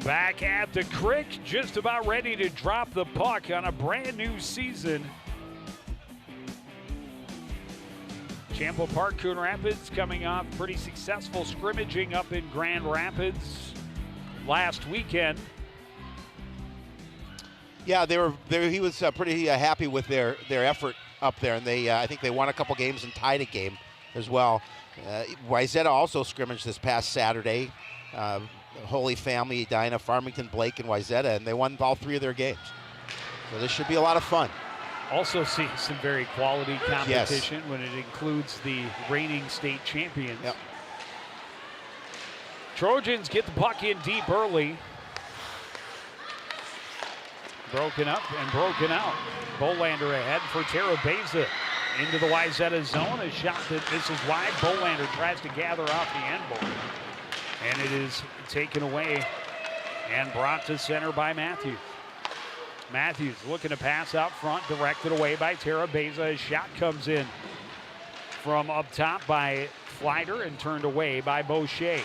Back at the creek, just about ready to drop the puck on a brand new season. Champo Park, Coon Rapids coming off pretty successful scrimmaging up in Grand Rapids last weekend. Yeah, he was pretty happy with their effort up there, and I think they won a couple games and tied a game as well. Wayzata also scrimmaged this past Saturday. Holy Family, Edina, Farmington, Blake, and Wayzata, and they won all 3 of their games. So this should be a lot of fun. Also see some very quality competition Yes. when it includes the reigning state champions. Yep. Trojans get the puck in deep early. Broken up and broken out. Bolander ahead for Tara Beza. Into the Wayzata zone. A shot that misses wide. Bolander tries to gather off the end board. And it is taken away and brought to center by Matthews. Matthews looking to pass out front, directed away by Tara Beza. His shot comes in from up top by Flider and turned away by Boucher.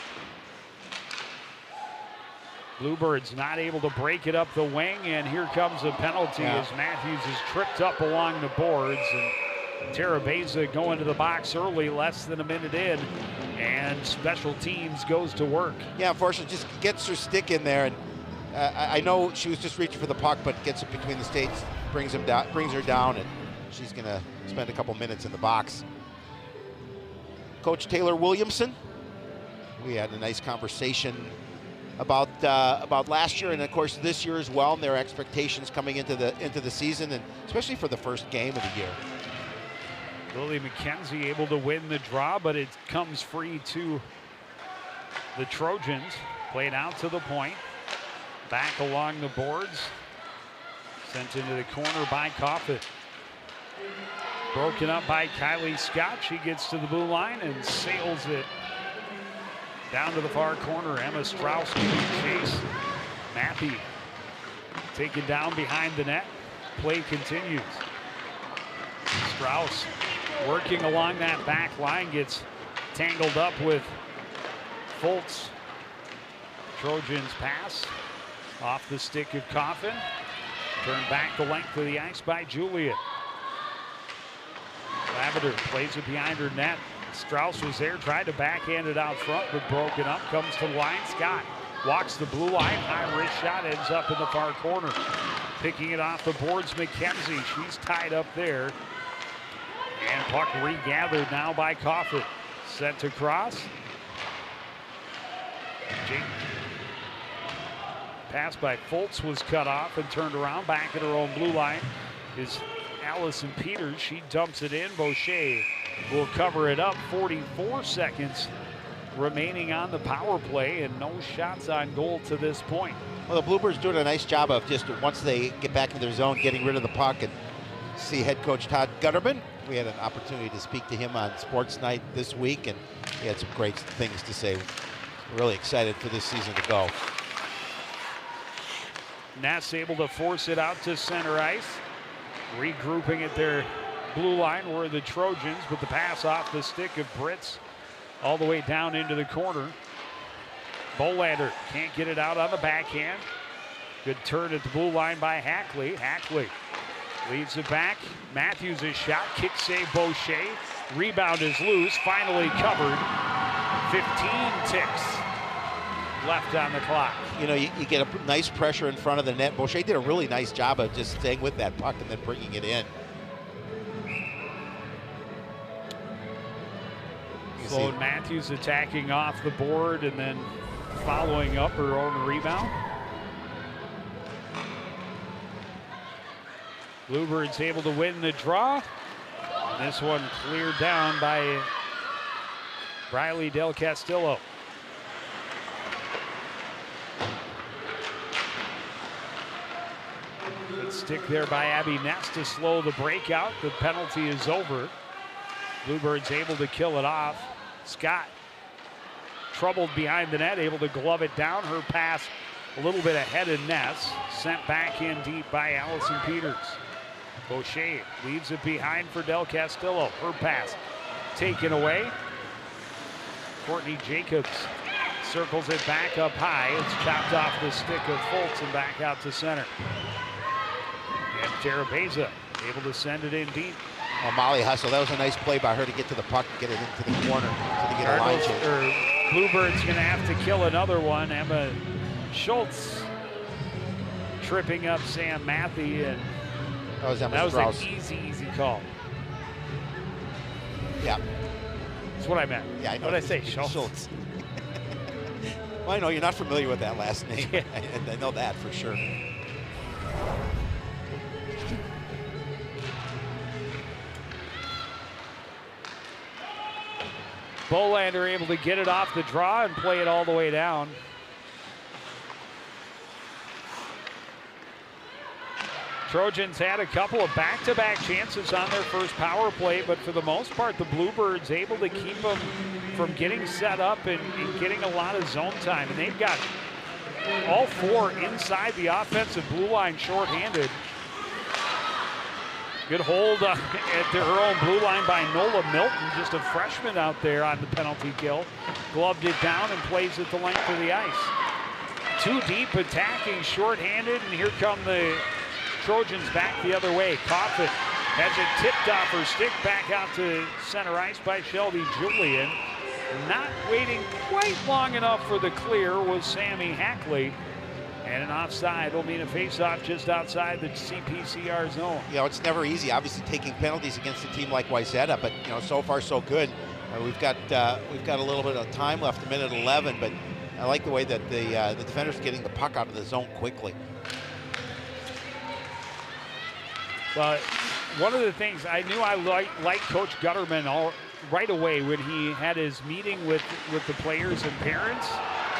Bluebirds not able to break it up the wing, and here comes a penalty as Matthews is tripped up along the boards. And Tara Beza going to the box early, less than a minute in, and special teams goes to work. Yeah, unfortunately, just gets her stick in there, and I know she was just reaching for the puck, but gets it between the skates, brings her down, and she's going to spend a couple minutes in the box. Coach Taylor Williamson, we had a nice conversation about last year and of course this year as well, and their expectations coming into the season, and especially for the first game of the year. Lily McKenzie able to win the draw, but it comes free to the Trojans. Played out to the point. Back along the boards. Sent into the corner by Coffin. Broken up by Kylie Scott. She gets to the blue line and sails it down to the far corner. Emma Strauss chase. Mappy taken down behind the net. Play continues. Strauss working along that back line, gets tangled up with Foltz. Trojans pass off the stick of Coffin. Turned back the length of the ice by Juliet. Lavender plays it behind her net. Strauss was there, tried to backhand it out front, but broken up. Comes to the line. Scott walks the blue line. High wrist shot ends up in the far corner. Picking it off the boards, McKenzie. She's tied up there. And puck regathered now by Coffin. Sent across. Pass by Foltz was cut off and turned around. Back at her own blue line is Allison Peters. She dumps it in. Boucher will cover it up. 44 seconds remaining on the power play, and no shots on goal to this point. Well, the Bluebirds doing a nice job of just, once they get back into their zone, getting rid of the puck. And see head coach Todd Gutterman. We had an opportunity to speak to him on Sports Night this week, and he had some great things to say. Really excited for this season to go. Ness able to force it out to center ice. Regrouping at their blue line were the Trojans, but the pass off the stick of Brits all the way down into the corner. Bolander can't get it out on the backhand. Good turn at the blue line by Hackley. Hackley leads it back. Matthews' shot, kick save Boucher. Rebound is loose, finally covered. 15 ticks left on the clock. You know, you get a nice pressure in front of the net. Boucher did a really nice job of just staying with that puck and then bringing it in. Sloan Matthews attacking off the board and then following up her own rebound. Bluebirds able to win the draw. This one cleared down by Briley Del Castillo. Good stick there by Abby Ness to slow the breakout. The penalty is over. Bluebirds able to kill it off. Scott troubled behind the net, able to glove it down. Her pass a little bit ahead of Ness. Sent back in deep by Allison Peters. Boucher leaves it behind for Del Castillo. Her pass taken away. Courtney Jacobs circles it back up high. It's chopped off the stick of Fultz and back out to center. And Terabeza able to send it in deep. Oh, Molly hustle. That was a nice play by her to get to the puck and get it into the corner to get a line change. Bluebirds going to have to kill another one. Emma Schultz tripping up Sam Matthew, and that was an easy call. Yeah. That's what I meant. Yeah, I know. What did I say? Schultz. Well, I know you're not familiar with that last name. Yeah. I know that for sure. Bolander able to get it off the draw and play it all the way down. Trojans had a couple of back-to-back chances on their first power play, but for the most part, the Bluebirds able to keep them from getting set up and getting a lot of zone time. And they've got all four inside the offensive blue line shorthanded. Good hold at her own blue line by Nola Milton, just a freshman out there on the penalty kill. Gloved it down and plays it the length of the ice. Too deep, attacking, shorthanded, and here come the Trojans back the other way. Coffin has it tipped off her stick back out to center ice by Shelby Julian. Not waiting quite long enough for the clear was Sammy Hackley. And an offside will mean a face-off just outside the CPCR zone. You know, it's never easy, obviously, taking penalties against a team like Wayzata, but you know, so far so good. We've got a little bit of time left, a minute 11, but I like the way that the defenders are getting the puck out of the zone quickly. Well, one of the things I knew I liked Coach Gutterman right away when he had his meeting with the players and parents.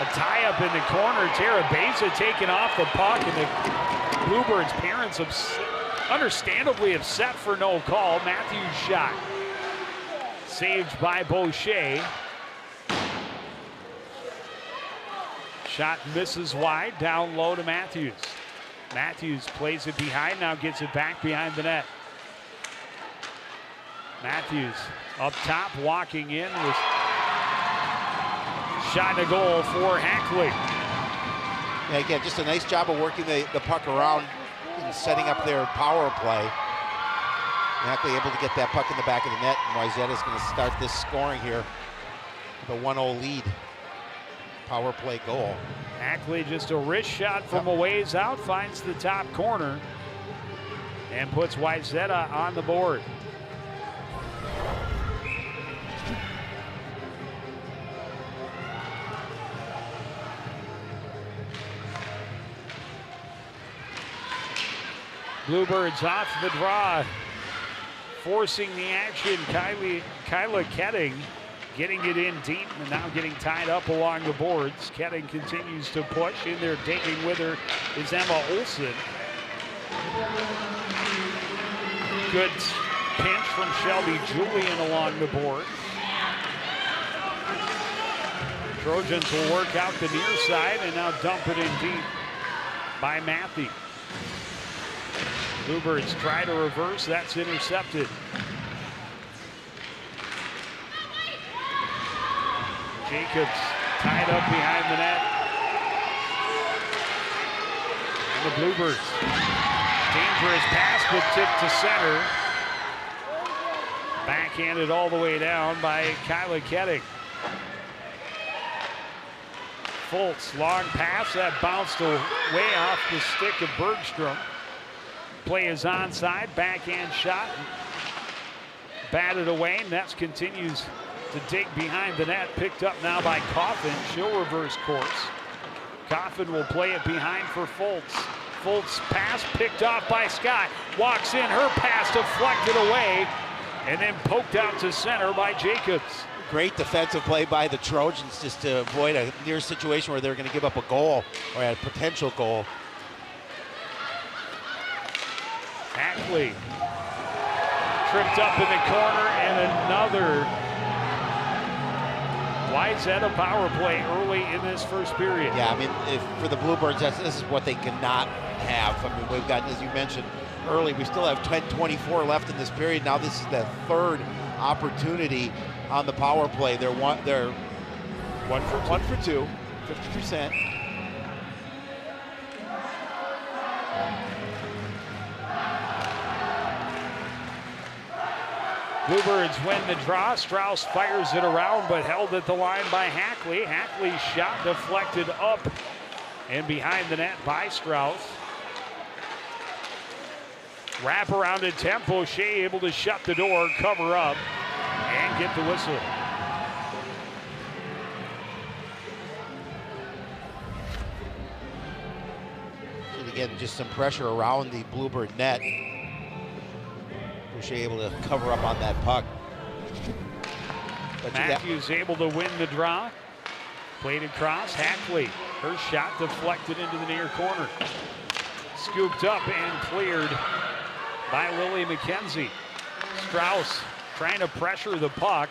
A tie-up in the corner, Terabeza taking off the puck, and the Bluebirds' parents understandably upset for no call. Matthews' shot saved by Boucher. Shot misses wide, down low to Matthews. Matthews plays it behind, now gets it back behind the net. Matthews up top, walking in with shot and a goal for Hackley. Yeah, again, just a nice job of working the puck around and setting up their power play. Hackley able to get that puck in the back of the net, and Wayzata's going to start this scoring here with a 1-0 lead. Power play goal. Hackley just a wrist shot from a ways out, finds the top corner, and puts Wayzata on the board. Bluebirds off the draw, forcing the action. Kyla Ketting getting it in deep and now getting tied up along the boards. Ketting continues to push. In there digging with her is Emma Olsen. Good pinch from Shelby Julian along the board. Trojans will work out the near side and now dump it in deep by Matthew. Bluebirds try to reverse, that's intercepted. Jacobs tied up behind the net. And the Bluebirds, dangerous pass but tipped to center. Backhanded all the way down by Kyla Ketting. Fultz, long pass that bounced way off the stick of Bergstrom. Play is onside, backhand shot, batted away. Nets continues to dig behind the net, picked up now by Coffin. She'll reverse course. Coffin will play it behind for Fultz. Fultz pass picked off by Scott. Walks in, her pass deflected away, and then poked out to center by Jacobs. Great defensive play by the Trojans just to avoid a near situation where they're going to give up a goal or a potential goal. Hackley tripped up in the corner, and another Wayzata power play early in this first period. Yeah, I mean, for the Bluebirds, this is what they cannot have. I mean, we've got, as you mentioned early, we still have 10:24 left in this period. Now this is the third opportunity on the power play. They're 1 for 2, 50%. Bluebirds win the draw. Strauss fires it around, but held at the line by Hackley. Hackley's shot deflected up and behind the net by Strauss. Wrap around attempt. O'Shea able to shut the door, cover up, and get the whistle. And again, just some pressure around the Bluebird net. O'Shea able to cover up on that puck. But Matthews able to win the draw. Played across. Hackley. Her shot deflected into the near corner. Scooped up and cleared by Lily McKenzie. Strauss trying to pressure the puck.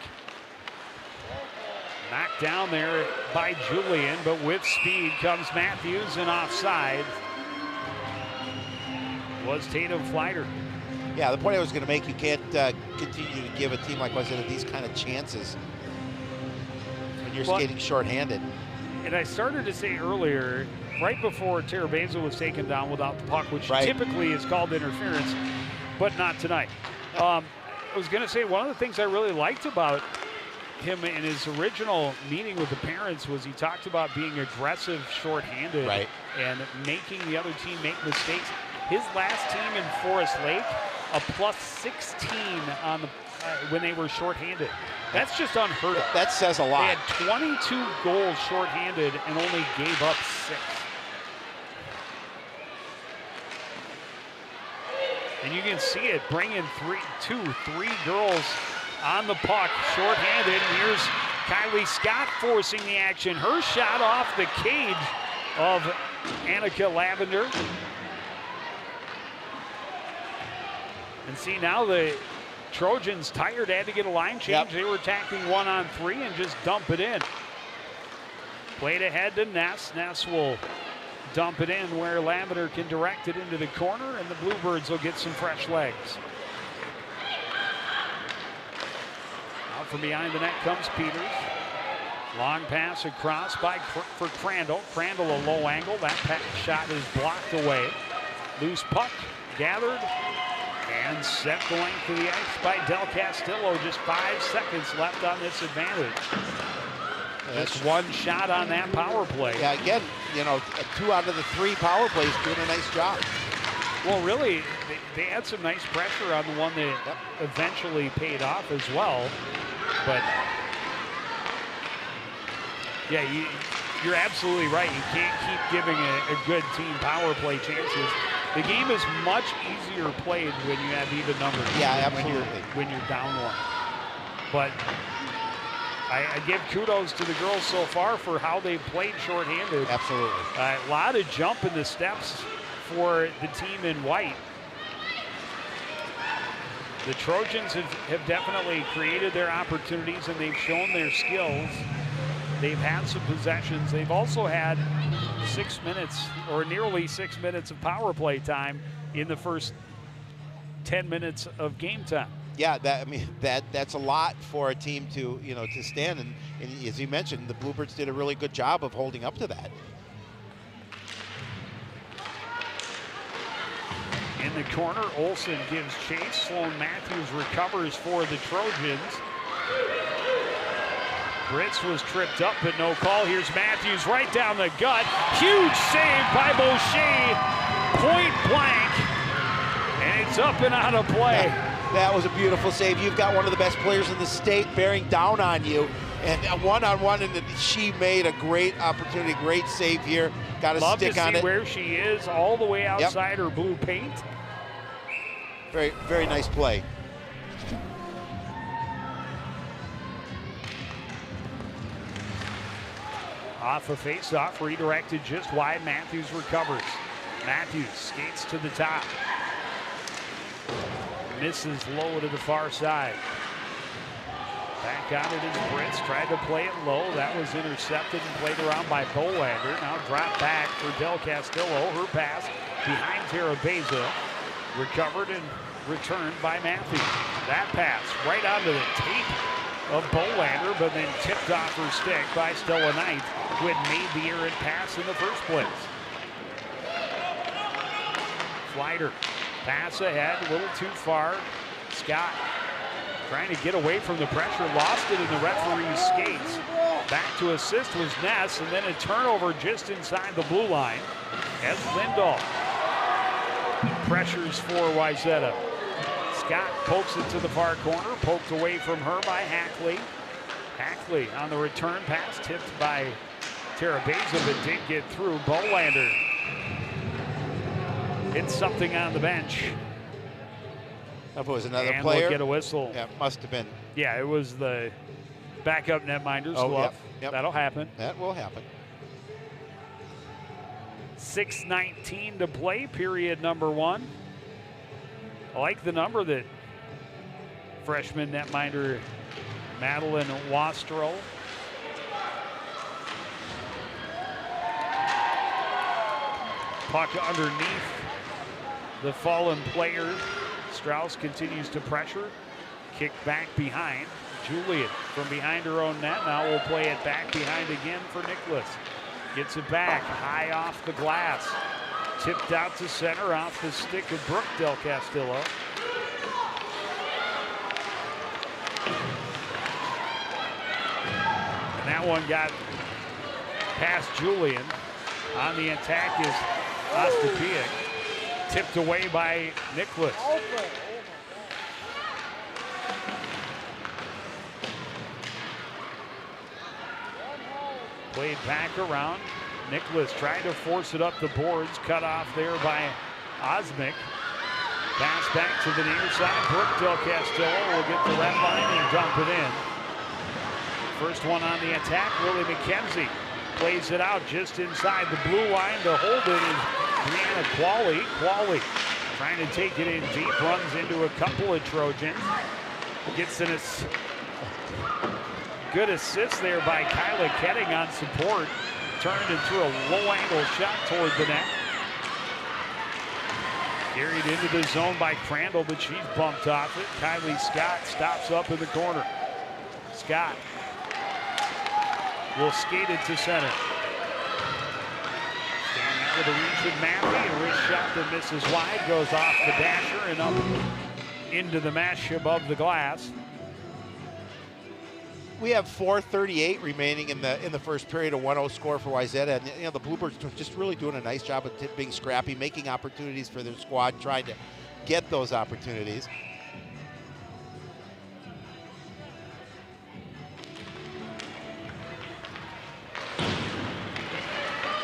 Knocked down there by Julian, but with speed comes Matthews, and offside was Tatum Flighter. Yeah, the point I was going to make, you can't continue to give a team like Wayzata these kind of chances when you're skating shorthanded. And I started to say earlier, right before Terabeza was taken down without the puck, which typically is called interference, but not tonight. I was going to say one of the things I really liked about him in his original meeting with the parents was he talked about being aggressive shorthanded and making the other team make mistakes. His last team in Forest Lake, a +16 on the when they were shorthanded. That's just unheard of. That says a lot. They had 22 goals shorthanded and only gave up 6. And you can see it, bringing 3 girls on the puck, shorthanded. And here's Kylie Scott forcing the action. Her shot off the cage of Annika Lavender. And see, now the Trojans tired, had to get a line change. They were attacking 1-on-3 and just dump it in. Played ahead to Ness. Ness will dump it in where Lavender can direct it into the corner, and the Bluebirds will get some fresh legs. Out from behind the net comes Peters. Long pass across for Crandall. Crandall a low angle. That shot is blocked away. Loose puck gathered and set the length of the ice by Del Castillo. Just 5 seconds left on this advantage. That's one shot on that power play. Yeah, again, you know, 2 out of the 3 power plays doing a nice job. Well, really, they had some nice pressure on the one that eventually paid off as well. But yeah, you're absolutely right. You can't keep giving a good team power play chances. The game is much easier played when you have even numbers. Yeah, absolutely. When you're down 1. But I give kudos to the girls so far for how they played shorthanded. Absolutely. A lot of jump in the steps for the team in white. The Trojans have definitely created their opportunities and they've shown their skills. They've had some possessions. They've also had 6 minutes or nearly 6 minutes of power play time in the first 10 minutes of game time. Yeah, that's a lot for a team to to stand, and as you mentioned, the Bluebirds did a really good job of holding up to that. In the corner, Olsen gives chase. Sloan Matthews recovers for the Trojans. Brits was tripped up, but no call. Here's Matthews right down the gut. Huge save by Boucher, point blank, and it's up and out of play. That was a beautiful save. You've got one of the best players in the state bearing down on you, and a one-on-one, and she made a great opportunity, great save here. Got to stick on it. Love to see where she is, all the way outside her blue paint. Very, very nice play. Off a face-off, redirected just wide. Matthews recovers. Matthews skates to the top. Misses low to the far side. Back on it is Brits. Tried to play it low. That was intercepted and played around by Bolander. Now dropped back for Del Castillo. Her pass behind Terabeza. Recovered and returned by Matthews. That pass right onto the tape of Bolander, but then tipped off her stick by Stella Knight, who had made the errant pass in the first place. Flighter, pass ahead, a little too far. Scott trying to get away from the pressure, lost it in the referee's skates. Back to assist was Ness, and then a turnover just inside the blue line as Lindahl pressures for Wayzata. Scott pokes it to the far corner, poked away from her by Hackley. Hackley on the return pass, tipped by Terabeza, but did get through. Bolander hit something on the bench. If it was another and player, we'll get a whistle. Yeah, it must have been. Yeah, it was the backup netminder's glove. Yep. That'll happen. That will happen. 6:19 to play, period number 1. I like the number that freshman netminder Madeline Wastrow puck underneath the fallen player. Strauss continues to pressure. Kick back behind. Julian from behind her own net. Now we'll play it back behind again for Nicholas. Gets it back, high off the glass. Tipped out to center off the stick of Brooke Del Castillo. And that one got past Julian. On the attack is Ostapiak. Tipped away by Nicholas. Played back around. Nicholas tried to force it up the boards. Cut off there by Osmick. Pass back to the near side. Brooke Del Castillo will get the red line and dump it in. First one on the attack, Lily McKenzie. Plays it out just inside the blue line. To hold it is Brianna Qualley. Qualley trying to take it in deep. Runs into a couple of Trojans. Gets in a good assist there by Kyla Ketting on support. Turned and threw a low angle shot toward the net. Carried into the zone by Crandall, but she's bumped off it. Kylie Scott stops up in the corner. Scott will skate it to center. Stand out with a reach of Matthew. A wrist shot that misses wide, goes off the dasher and up into the mesh above the glass. We have 4:38 remaining in the first period, a 1-0 score for Wayzata. And the Bluebirds just really doing a nice job of being scrappy, making opportunities for their squad, trying to get those opportunities.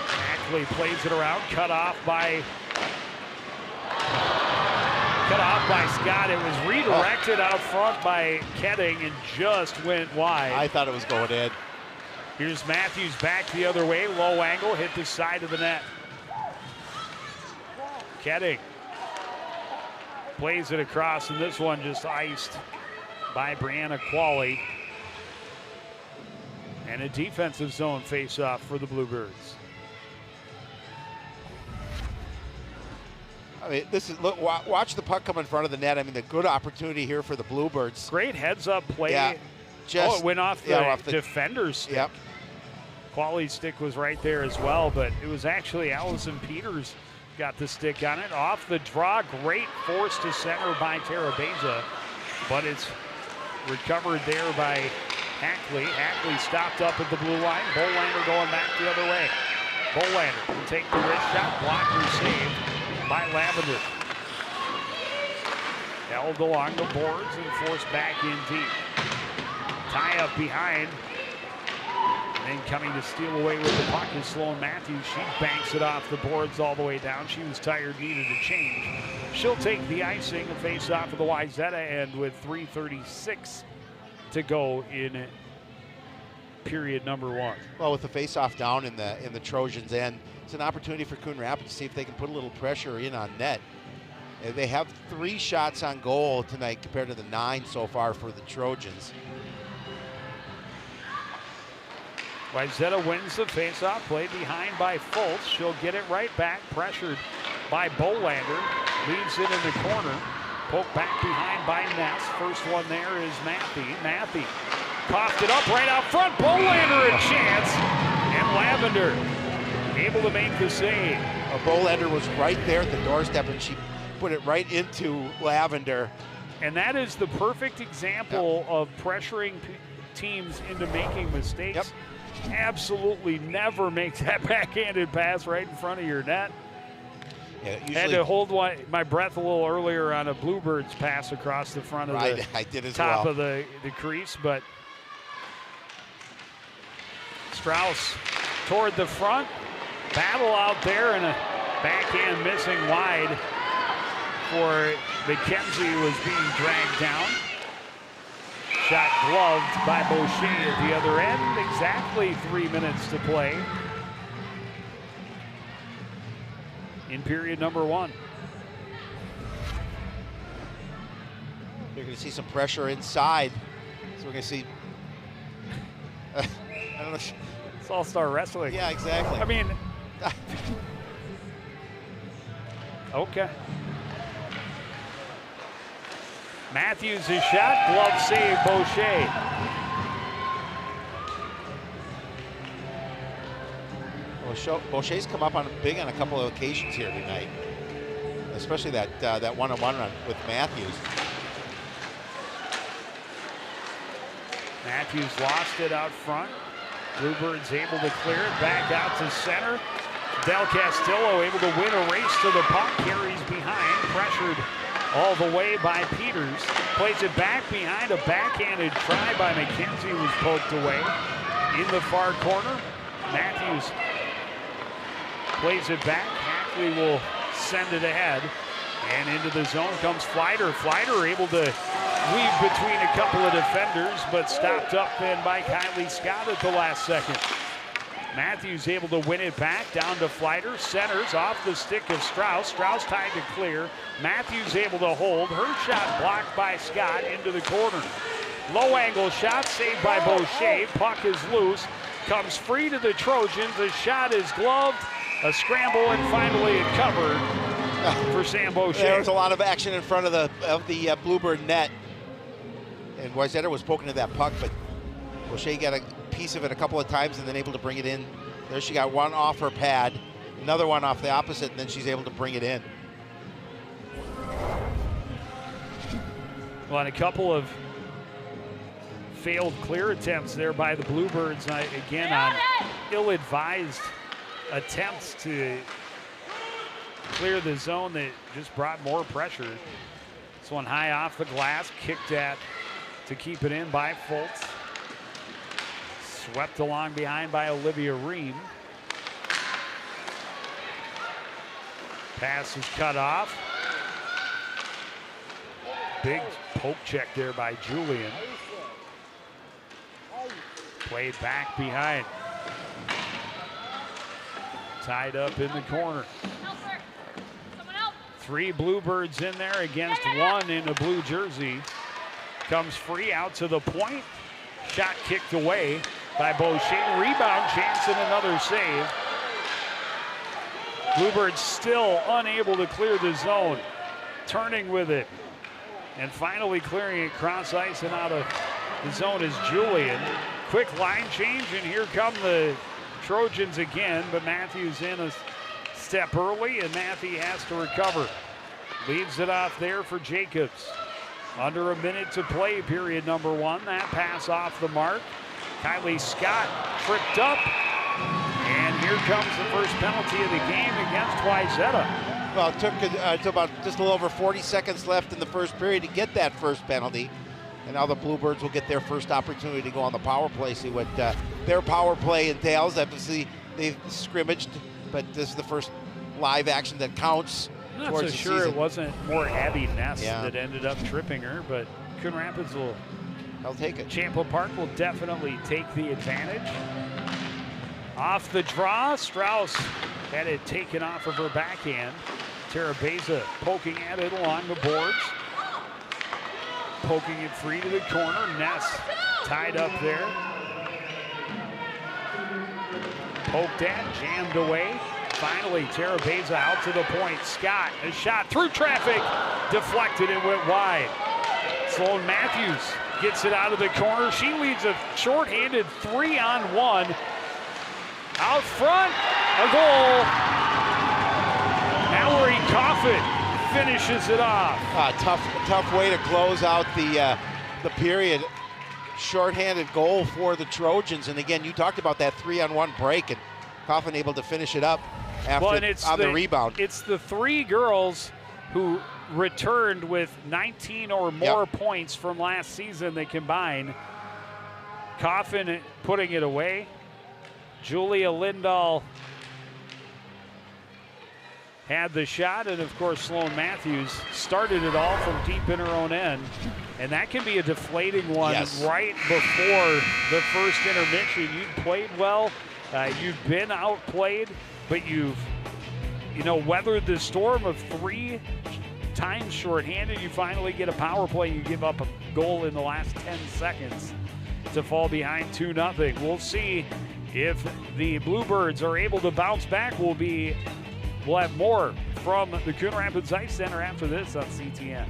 Ackley plays it around, cut off by Scott. It was redirected out front by Ketting and just went wide. I thought it was going in. Here's Matthews back the other way, low angle, hit the side of the net. Ketting plays it across, and this one just iced by Brianna Qualley. And a defensive zone face-off for the Bluebirds. I mean, this is look. Watch the puck come in front of the net. I mean, the good opportunity here for the Bluebirds. Great heads-up play. Yeah, it went off the defender's stick. Yep. Qualley's stick was right there as well, but it was actually Allison Peters got the stick on it. Off the draw, great force to center by Terabeza, but it's recovered there by Hackley. Hackley stopped up at the blue line. Bolander going back the other way. Bolander will take the wrist shot, blocker saved by Lavender. Held along the boards and forced back in deep. Tie up behind. And then coming to steal away with the puck is Sloan Matthews. She banks it off the boards all the way down. She was tired, needed a change. She'll take the icing and face off of the Wayzata end with 3:36 to go in period number 1. Well, with the face-off down in the Trojans' end, it's an opportunity for Coon Rapids to see if they can put a little pressure in on net. They have 3 shots on goal tonight compared to the 9 so far for the Trojans. Wayzata wins the face-off, play behind by Fultz. She'll get it right back, pressured by Bolander. Leaves it in the corner. Poke back behind by Ness. First one there is Matthew. Matthew Coughed it up right out front. Bolander a chance. And Lavender able to make the save. Bolander was right there at the doorstep, and she put it right into Lavender. And that is the perfect example of pressuring teams into making mistakes. Absolutely never make that backhanded pass right in front of your net. Yeah, usually, had to hold my breath a little earlier on a Bluebirds pass across the front of the I did as top well. of the crease, but Strauss toward the front. Battle out there, and a backhand missing wide for McKenzie, who was being dragged down. Shot gloved by Boucher at the other end. Exactly 3 minutes to play in period number 1. You're going to see some pressure inside. So we're going to see, I don't know. It's all-star wrestling. Yeah, exactly. I mean, okay. Matthews' shot, glove save, Boucher. Well, Boucher's come up on big on a couple of occasions here tonight, especially that one-on-one run with Matthews. Matthews lost it out front. Bluebirds able to clear it back out to center. Del Castillo able to win a race to the puck, carries behind, pressured all the way by Peters. Plays it back behind, a backhanded try by McKenzie was poked away. In the far corner, Matthews plays it back. Hackley will send it ahead. And into the zone comes Flighter. Flighter able to weave between a couple of defenders, but stopped up then by Kylie Scott at the last second. Matthews able to win it back, down to Flighter, centers off the stick of Strauss. Strauss tied to clear. Matthews able to hold. Her shot blocked by Scott into the corner. Low angle shot saved by Boucher. Puck is loose. Comes free to the Trojans. The shot is gloved. A scramble, and finally it covered for Sam Boucher. There was a lot of action in front of the Bluebird net. And Wayzata was poking to that puck, but Boucher got a piece of it a couple of times and then able to bring it in. There she got one off her pad, another one off the opposite, and then she's able to bring it in. Well, and a couple of failed clear attempts there by the Bluebirds, again on ill-advised attempts to clear the zone that just brought more pressure. This one high off the glass, kicked at to keep it in by Fultz. Swept along behind by Olivia Ream. Pass is cut off. Big poke check there by Julian. Played back behind. Tied up in the corner. 3 Bluebirds in there against 1 in a blue jersey. Comes free out to the point. Shot kicked away by Boucher. Rebound chance and another save. Bluebirds still unable to clear the zone. Turning with it. And finally clearing it cross ice and out of the zone is Julian. Quick line change, and here come the Trojans again, but Matthews in a step early, and Matthew has to recover. Leaves it off there for Jacobs. Under a minute to play, period number 1. That pass off the mark. Kylie Scott tripped up, and here comes the first penalty of the game against Wayzata. Well, it took to about just a little over 40 seconds left in the first period to get that first penalty. And now the Bluebirds will get their first opportunity to go on the power play, see what their power play entails. Obviously, they've scrimmaged, but this is the first live action that counts. I'm not so sure season. It wasn't more Abby Ness that ended up tripping her, but Coon Rapids will I'll take it. Champlain Park will definitely take the advantage. Off the draw, Strauss had it taken off of her backhand. Tara Beza poking at it along the boards. Poking it free to the corner. Ness tied up there. Poked at, jammed away. Finally, Tara Beza out to the point. Scott, a shot through traffic. Deflected and went wide. Sloan Matthews gets it out of the corner. She leads a shorthanded 3-on-1. Out front, a goal. Mallory Coffin finishes it off. Tough way to close out the period. Shorthanded goal for the Trojans. And again, you talked about that 3-on-1 break, and Coffin able to finish it up after the rebound. It's the three girls who returned with 19 or more points from last season. They combine. Coffin putting it away. Julia Lindahl had the shot, and of course Sloan Matthews started it all from deep in her own end. And that can be a deflating one right before the first intermission. You've played well, you've been outplayed, but you've weathered the storm of 3 times shorthanded. You finally get a power play, you give up a goal in the last 10 seconds to fall behind 2-0. We'll see if the Bluebirds are able to bounce back. We'll have more from the Coon Rapids Ice Center after this on CTN.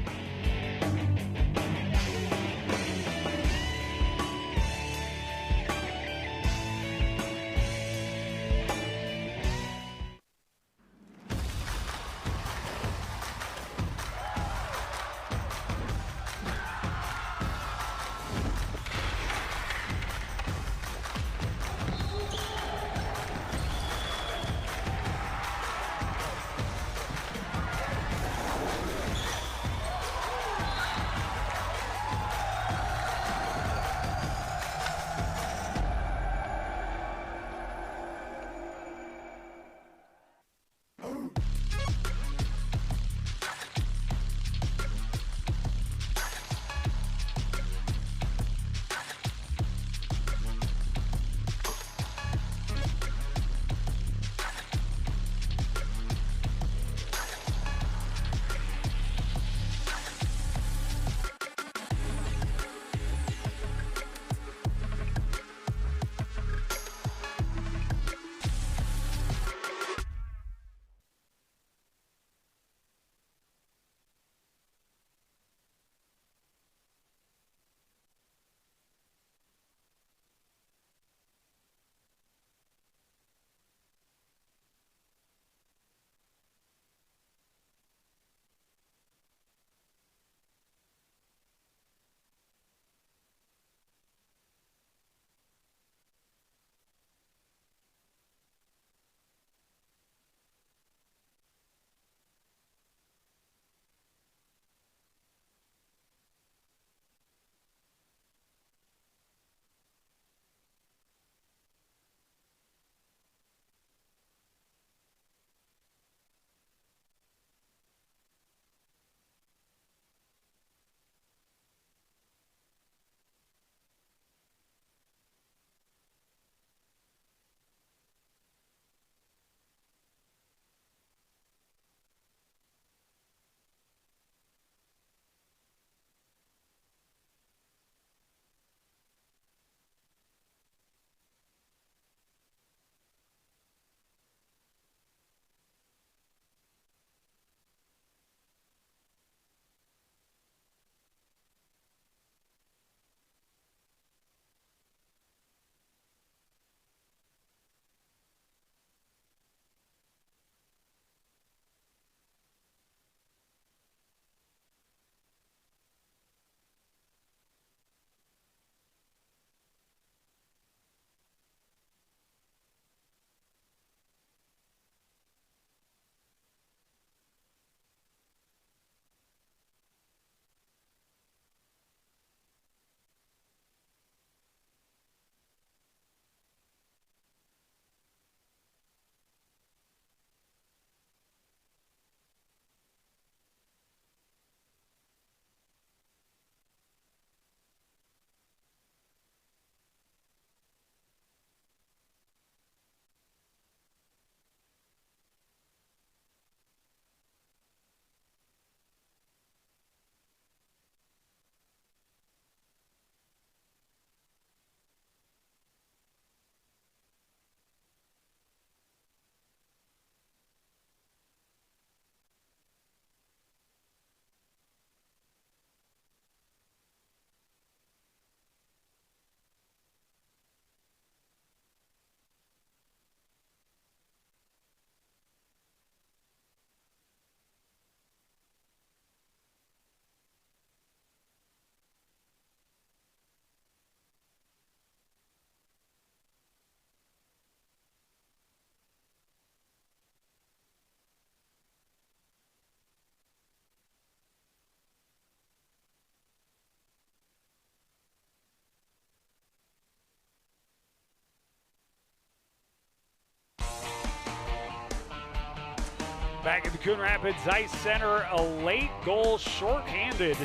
Back at the Coon Rapids Ice Center, a late goal shorthanded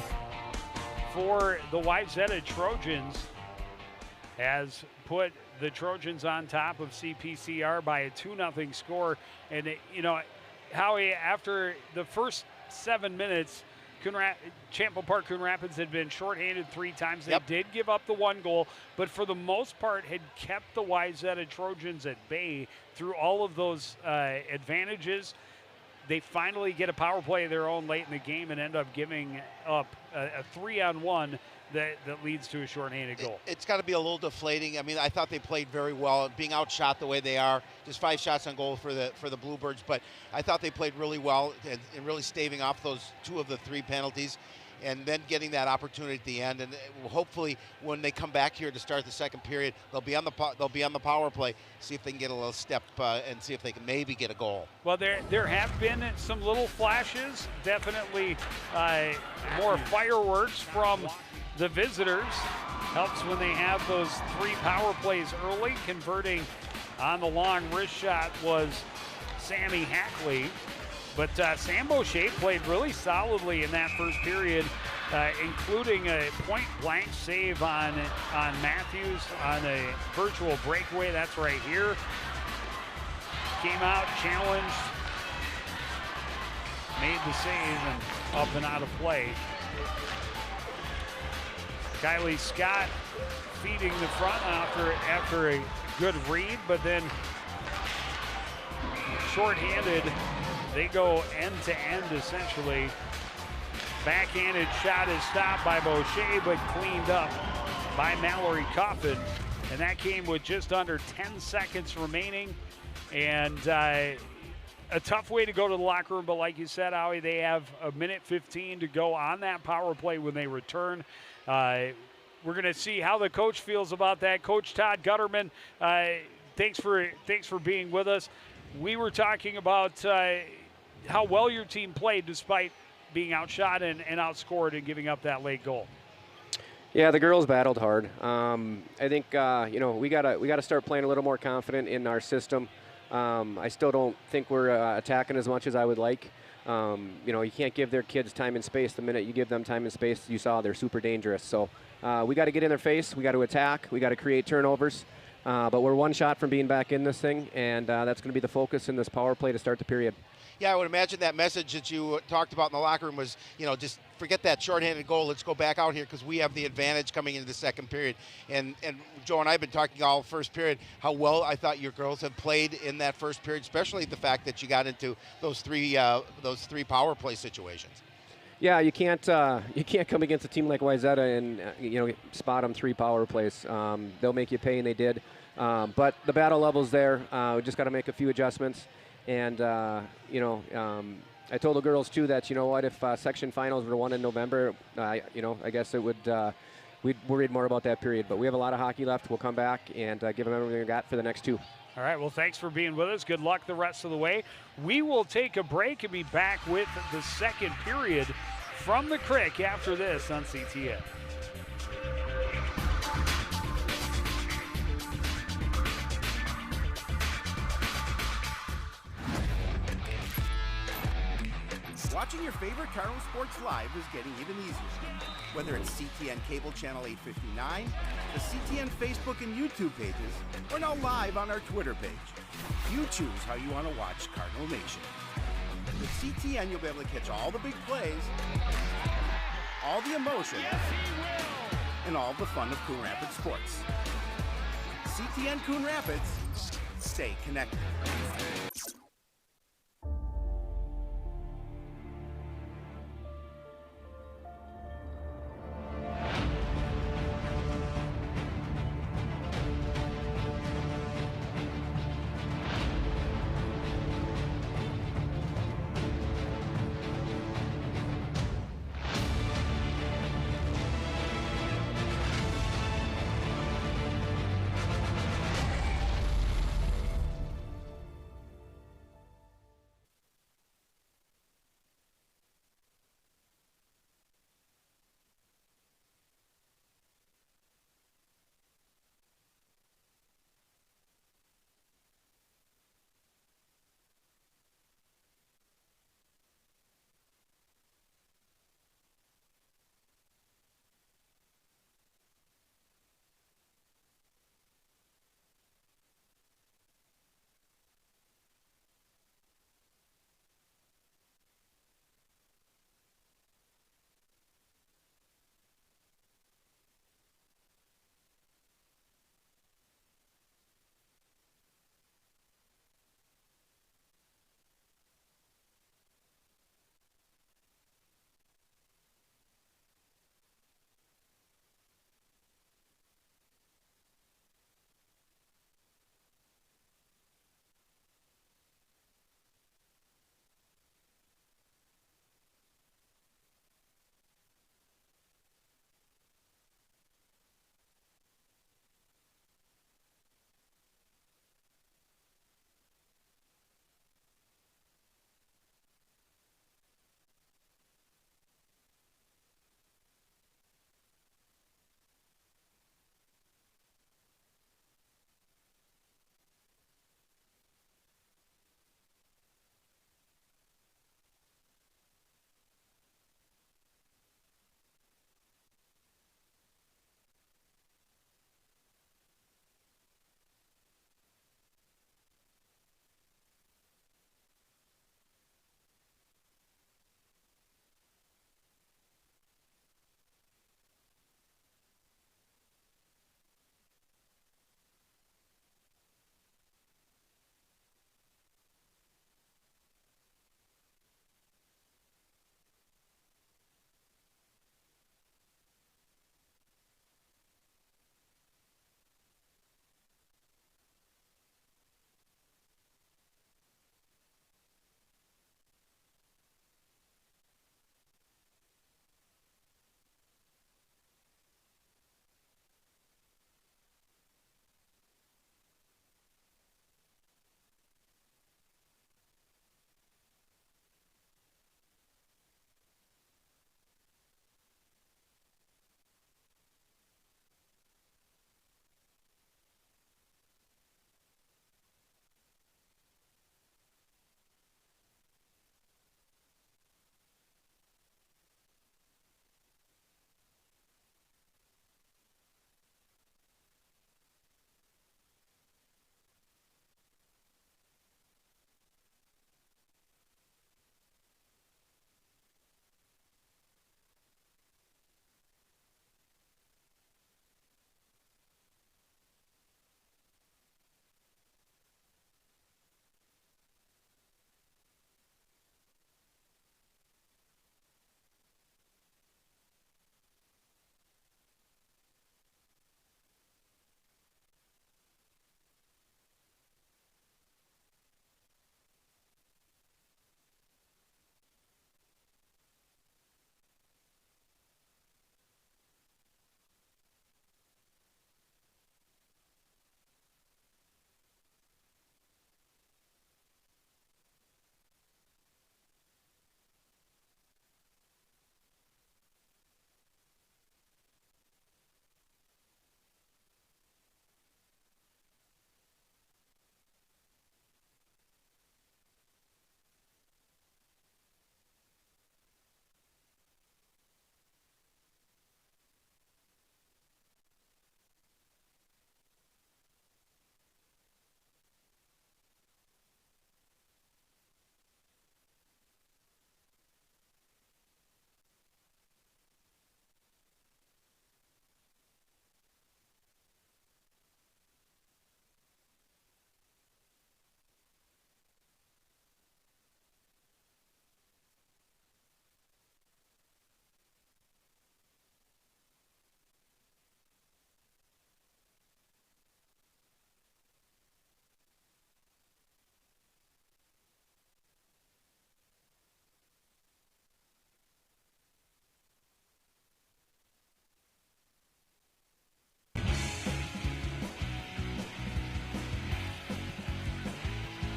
for the Wayzata Trojans has put the Trojans on top of CPCR by a 2-0 score. And, Howie, after the first 7 minutes, Champlain Park Coon Rapids had been shorthanded 3 times. They did give up the 1 goal, but for the most part had kept the Wayzata Trojans at bay through all of those advantages. They finally get a power play of their own late in the game and end up giving up a 3-on-1 that leads to a shorthanded goal. It's got to be a little deflating. I mean, I thought they played very well, being outshot the way they are. Just 5 shots on goal for the Bluebirds, but I thought they played really well and really staving off those 2 of the 3 penalties, and then getting that opportunity at the end. And hopefully, when they come back here to start the second period, they'll be on the power play. See if they can get a little step and see if they can maybe get a goal. Well, there have been some little flashes. Definitely more fireworks from the visitors. Helps when they have those 3 power plays early. Converting on the long wrist shot was Sammy Hackley. But Sam Boucher played really solidly in that first period, including a point-blank save on Matthews on a virtual breakaway. That's right here. Came out, challenged, made the save, and up and out of play. Kylie Scott feeding the front after a good read, but then shorthanded. They go end-to-end, essentially. Backhanded shot is stopped by Boucher, but cleaned up by Mallory Coffin. And that came with just under 10 seconds remaining. And a tough way to go to the locker room, but like you said, Howie, they have 1:15 to go on that power play when they return. We're going to see how the coach feels about that. Coach Todd Gutterman, thanks for being with us. We were talking about how well your team played despite being outshot and outscored and giving up that late goal. Yeah, the girls battled hard. I think we gotta start playing a little more confident in our system. I still don't think we're attacking as much as I would like. You can't give their kids time and space. The minute you give them time and space, you saw they're super dangerous. So we got to get in their face. We got to attack. We got to create turnovers. But we're 1 shot from being back in this thing, and that's going to be the focus in this power play to start the period. Yeah, I would imagine that message that you talked about in the locker room was, just forget that shorthanded goal. Let's go back out here because we have the advantage coming into the second period. And Joe and I have been talking all first period how well I thought your girls have played in that first period, especially the fact that you got into those three power play situations. Yeah, you can't come against a team like Wayzata and spot them 3 power plays. They'll make you pay, and they did. But the battle level's there. We just got to make a few adjustments. And, I told the girls, too, that, if section finals were won in November, I guess it would we'd worried more about that period. But we have a lot of hockey left. We'll come back and give them everything we got for the next 2. All right, well, thanks for being with us. Good luck the rest of the way. We will take a break and be back with the second period from the Crick after this on CTN. Watching your favorite Cardinal sports live is getting even easier. Whether it's CTN Cable Channel 859, the CTN Facebook and YouTube pages, or now live on our Twitter page. You choose how you want to watch Cardinal Nation. With CTN, you'll be able to catch all the big plays, all the emotion, and all the fun of Coon Rapids sports. CTN Coon Rapids, stay connected.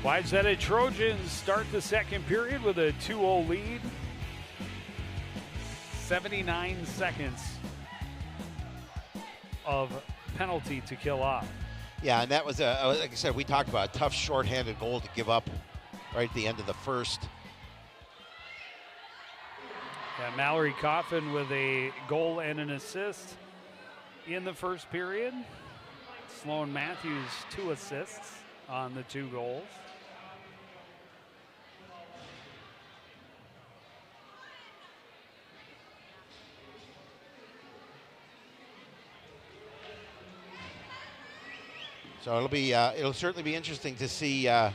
Wayzata Trojans start the second period with a 2-0 lead. 79 seconds of penalty to kill off. Yeah, and that was like I said, we talked about a tough shorthanded goal to give up right at the end of the first. Yeah, Mallory Coffin with a goal and an assist in the first period. Sloan Matthews 2 assists on the 2 goals. So it'll certainly be interesting to see how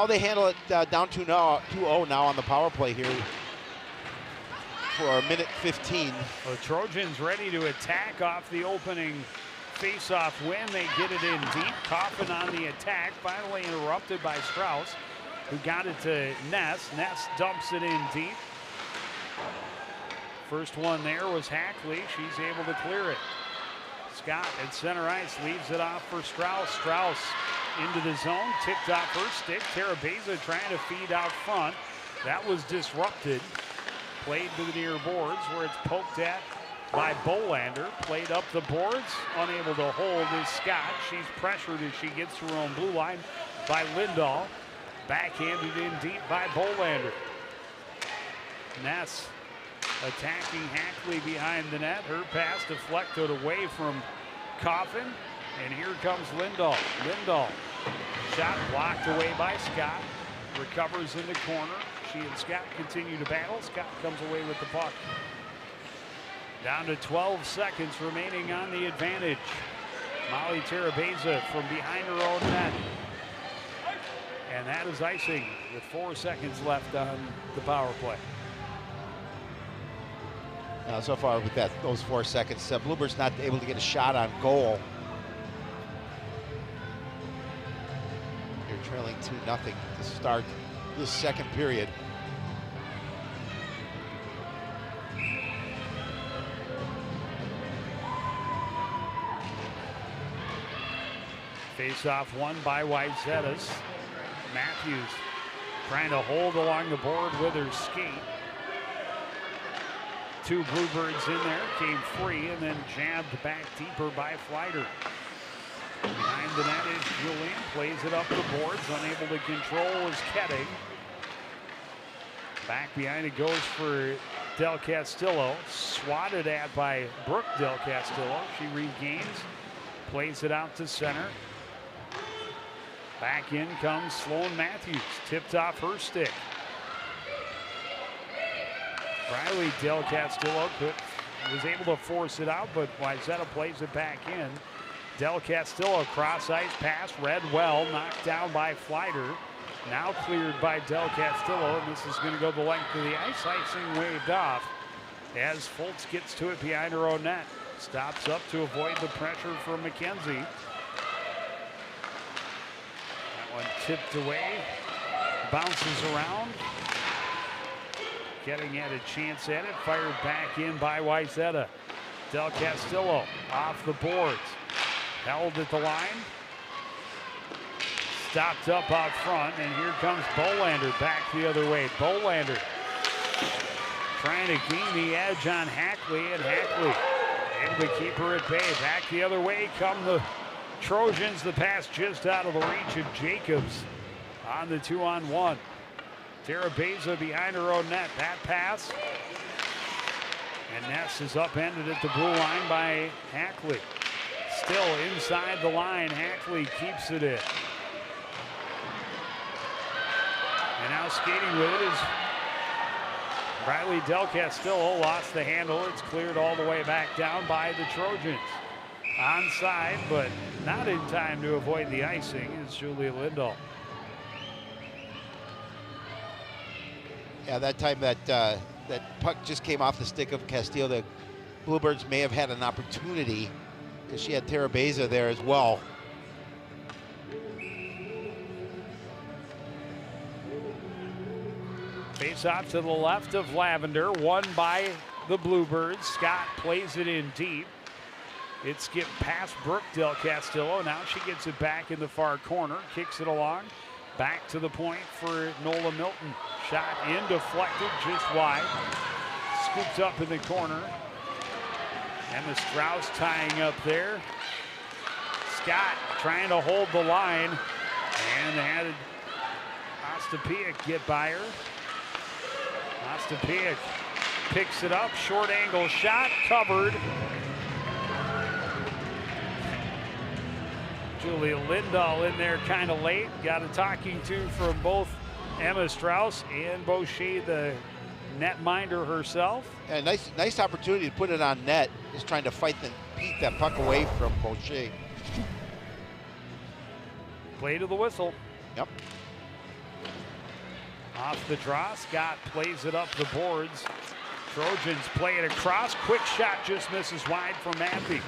they handle it down 2-0 now on the power play here for a minute 15. The Trojans ready to attack off the opening face-off win. They get it in deep. Coffin on the attack, finally interrupted by Strauss, who got it to Ness. Ness dumps it in deep. First one there was Hackley. She's able to clear it. Scott at center ice leaves it off for Strauss. Strauss into the zone, tipped off her stick. Terabeza trying to feed out front. That was disrupted. Played to the near boards where it's poked at by Bolander. Played up the boards, unable to hold is Scott. She's pressured as she gets to her own blue line by Lindahl. Backhanded in deep by Bolander. Ness attacking Hackley behind the net. Her pass deflected away from Coffin. And here comes Lindahl. Lindahl, shot blocked away by Scott. Recovers in the corner. She and Scott continue to battle. Scott comes away with the puck. Down to 12 seconds remaining on the advantage. Molly Terabeza from behind her own net. And that is icing with 4 seconds left on the power play. So far with those 4 seconds, Bluebirds not able to get a shot on goal. You're trailing 2-0 to start this second period. Face-off won by Wayzata. Matthews trying to hold along the board with her skate. 2 Bluebirds in there, came free and then jabbed back deeper by Flighter. Behind the net is Julian, plays it up the boards, unable to control is Ketting. Back behind it goes for Del Castillo, swatted at by Brooke Del Castillo. She regains, plays it out to center. Back in comes Sloan Matthews, tipped off her stick. Riley Del Castillo was able to force it out, but Wayzata plays it back in. Del Castillo cross ice pass, read well, knocked down by Flighter. Now cleared by Del Castillo, and this is going to go the length of the ice. Icing waved off as Fultz gets to it behind her own net. Stops up to avoid the pressure from McKenzie. That one tipped away, bounces around. Getting at a chance at it, fired back in by Wayzata. Del Castillo off the boards, held at the line, stopped up out front, and here comes Bolander back the other way. Bolander trying to gain the edge on Hackley, and Hackley able to keep her at bay. Back the other way come the Trojans. The pass just out of the reach of Jacobs on the 2-on-1. Terabeza behind her own net. That pass. And Ness is upended at the blue line by Hackley. Still inside the line. Hackley keeps it in. And now skating with it is Riley Del Castillo. Lost the handle. It's cleared all the way back down by the Trojans. Onside, but not in time to avoid the icing is Julia Lindahl. Yeah, that time that puck just came off the stick of Castillo. The Bluebirds may have had an opportunity because she had Terabeza there as well. Face off to the left of Lavender, won by the Bluebirds. Scott plays it in deep. It skipped past Brooke Del Castillo. Now she gets it back in the far corner, kicks it along. Back to the point for Nola Milton. Shot in, deflected, just wide. Scooped up in the corner. Emma Strauss tying up there. Scott trying to hold the line. And had Ostapiak get by her. Ostapiak picks it up. Short angle shot, covered. Julia Lindahl in there kind of late. Got a talking to from both Emma Strauss and Boucher, the netminder herself. And nice opportunity to put it on net. Just trying to fight beat that puck away from Boucher. Play to the whistle. Yep. Off the draw, Scott plays it up the boards. Trojans play it across. Quick shot just misses wide from Matthew.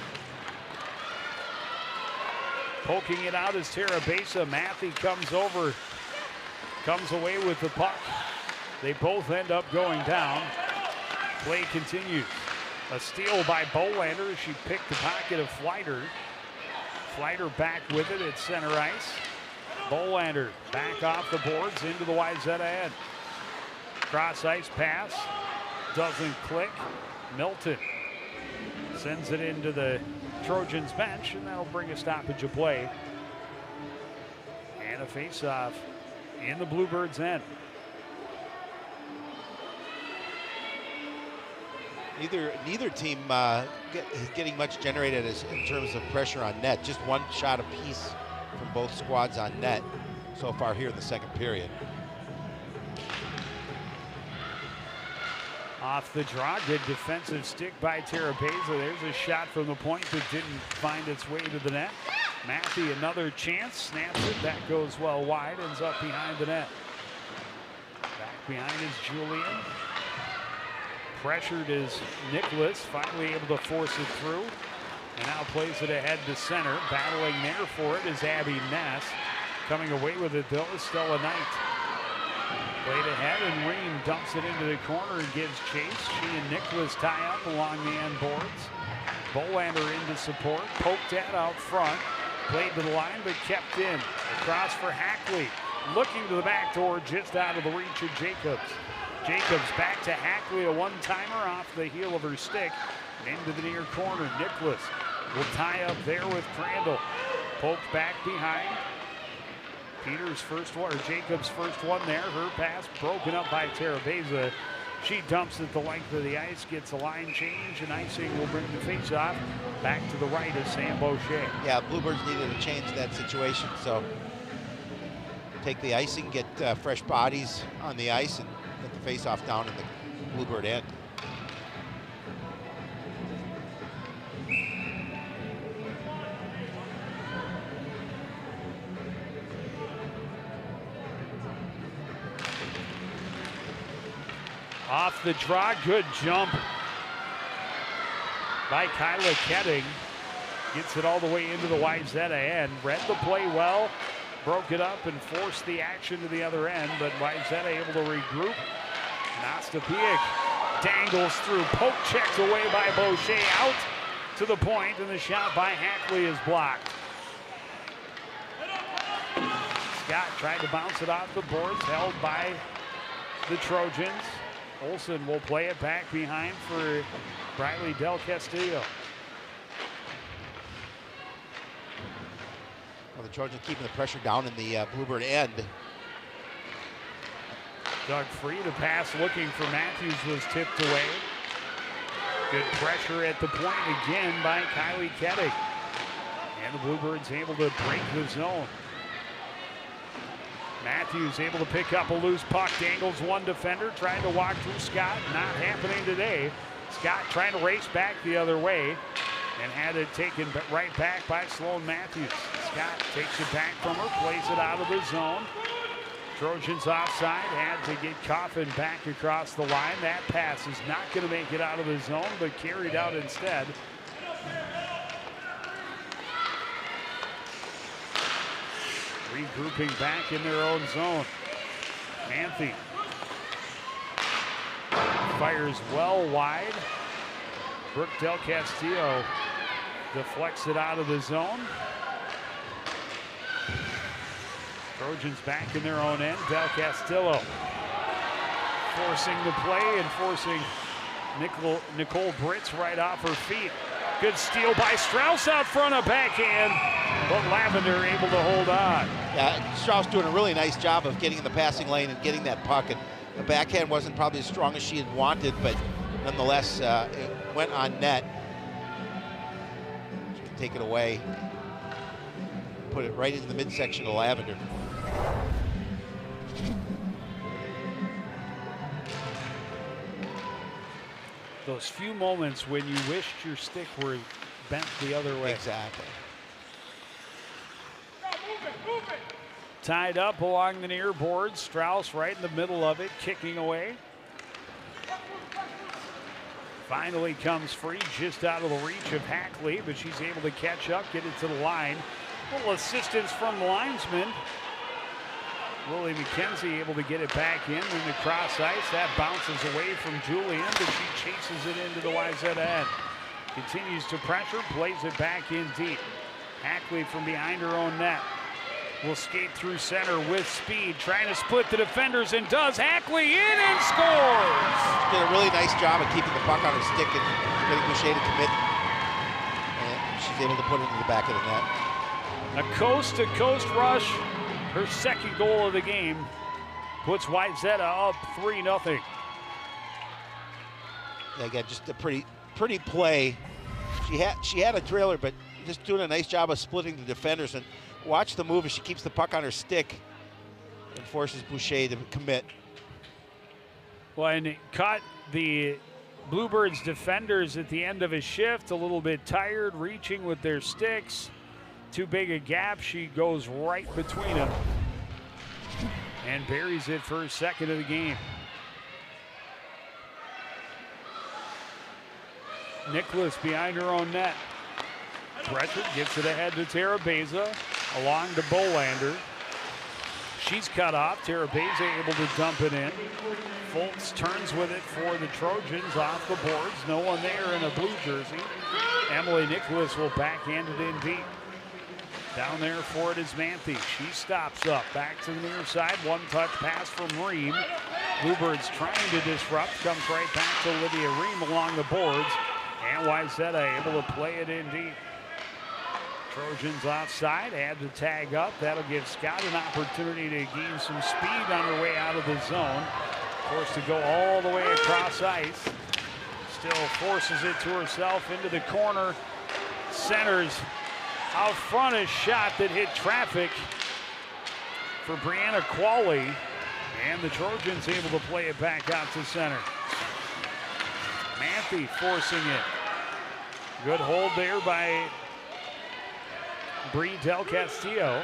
Poking it out is Terabesa. Matthew comes over, comes away with the puck. They both end up going down. Play continues. A steal by Bolander as she picked the pocket of Flighter. Flighter back with it at center ice. Bolander back off the boards into the Wayzata end. Cross ice pass. Doesn't click. Milton sends it into the Trojans bench, and that'll bring a stoppage of play. And a face-off in the Bluebirds' end. Neither team is getting much generated in terms of pressure on net. Just one shot apiece from both squads on net so far here in the second period. Off the draw, good defensive stick by Terabeza. There's a shot from the point that didn't find its way to the net. Matthew, another chance, snaps it. That goes well wide, ends up behind the net. Back behind is Julian. Pressured is Nicholas, finally able to force it through. And now plays it ahead to center. Battling there for it is Abby Ness. Coming away with it, though, is Stella Knight. Played ahead, and Ream dumps it into the corner and gives chase. She and Nicholas tie up along the end boards. Bolander into support, poked at out front. Played to the line, but kept in. Across for Hackley. Looking to the back door, just out of the reach of Jacobs. Jacobs back to Hackley, a one-timer off the heel of her stick. Into the near corner, Nicholas will tie up there with Crandall. Poked back behind. Peters' first one, or Jacobs' first one there. Her pass broken up by Terabeza. She dumps it the length of the ice, gets a line change, and icing will bring the face-off back to the right of Sam Boucher. Yeah, Bluebirds needed to change that situation, so take the icing, get fresh bodies on the ice, and get the face-off down in the Bluebird end. Off the draw, good jump by Kyla Ketting. Gets it all the way into the Wayzata end. Read the play well, broke it up and forced the action to the other end, but Wayzata able to regroup. Ostapiak dangles through, poke checked away by Boucher, out to the point, and the shot by Hackley is blocked. Scott tried to bounce it off the boards, held by the Trojans. Olsen will play it back behind for Briley Del Castillo. Well, the Trojans keeping the pressure down in the Bluebird end. Dug free, the pass looking for Matthews was tipped away. Good pressure at the point again by Kylie Ketting. And the Bluebirds able to break the zone. Matthews able to pick up a loose puck, dangles one defender, trying to walk through Scott. Not happening today. Scott trying to race back the other way and had it taken right back by Sloan Matthews. Scott takes it back from her, plays it out of the zone. Trojans offside, had to get Coffin back across the line. That pass is not going to make it out of the zone, but carried out instead. Regrouping back in their own zone. Manthe fires well wide. Brooke Del Castillo deflects it out of the zone. Trojans back in their own end. Del Castillo forcing the play and forcing Nicole Britz right off her feet. Good steal by Strauss out front, a backhand, but Lavender able to hold on. Yeah, Strauss doing a really nice job of getting in the passing lane and getting that puck. And the backhand wasn't probably as strong as she had wanted, but nonetheless, it went on net. She can take it away, put it right into the midsection of Lavender. Those few moments when you wished your stick were bent the other way. Exactly. Tied up along the near board. Strauss right in the middle of it, kicking away. Finally comes free, just out of the reach of Hackley, but she's able to catch up, get it to the line. A little assistance from the linesman. Lily McKenzie able to get it back in the cross ice. That bounces away from Julian, but she chases it into the Wayzata end. Continues to pressure, plays it back in deep. Hackley from behind her own net will skate through center with speed, trying to split the defenders, and does. Hackley in and scores! Did a really nice job of keeping the puck on her stick and getting Boucher to commit. And she's able to put it into the back of the net. A coast-to-coast rush. Her second goal of the game puts Wayzata up 3-0. Yeah, again, just a pretty play. She had a trailer, but just doing a nice job of splitting the defenders. And watch the move as she keeps the puck on her stick and forces Boucher to commit. Well, and it caught the Bluebirds defenders at the end of his shift, a little bit tired, reaching with their sticks. Too big a gap, she goes right between them and buries it for her second of the game. Nicholas behind her own net. Pressure gets it ahead to Terabeza, along to Bolander. She's cut off. Terabeza able to dump it in. Fultz turns with it for the Trojans off the boards. No one there in a blue jersey. Emily Nicholas will backhand it in deep. Down there for it is Manthe. She stops up. Back to the near side. One-touch pass from Ream. Bluebirds trying to disrupt. Comes right back to Olivia Ream along the boards. And Wayzata able to play it in deep. Trojans offside. Add the tag up. That'll give Scott an opportunity to gain some speed on her way out of the zone. Forced to go all the way across ice. Still forces it to herself into the corner. Centers out front, a shot that hit traffic for Brianna Qualley, and the Trojans able to play it back out to center. Manthe forcing it. Good hold there by Brie Del Castillo.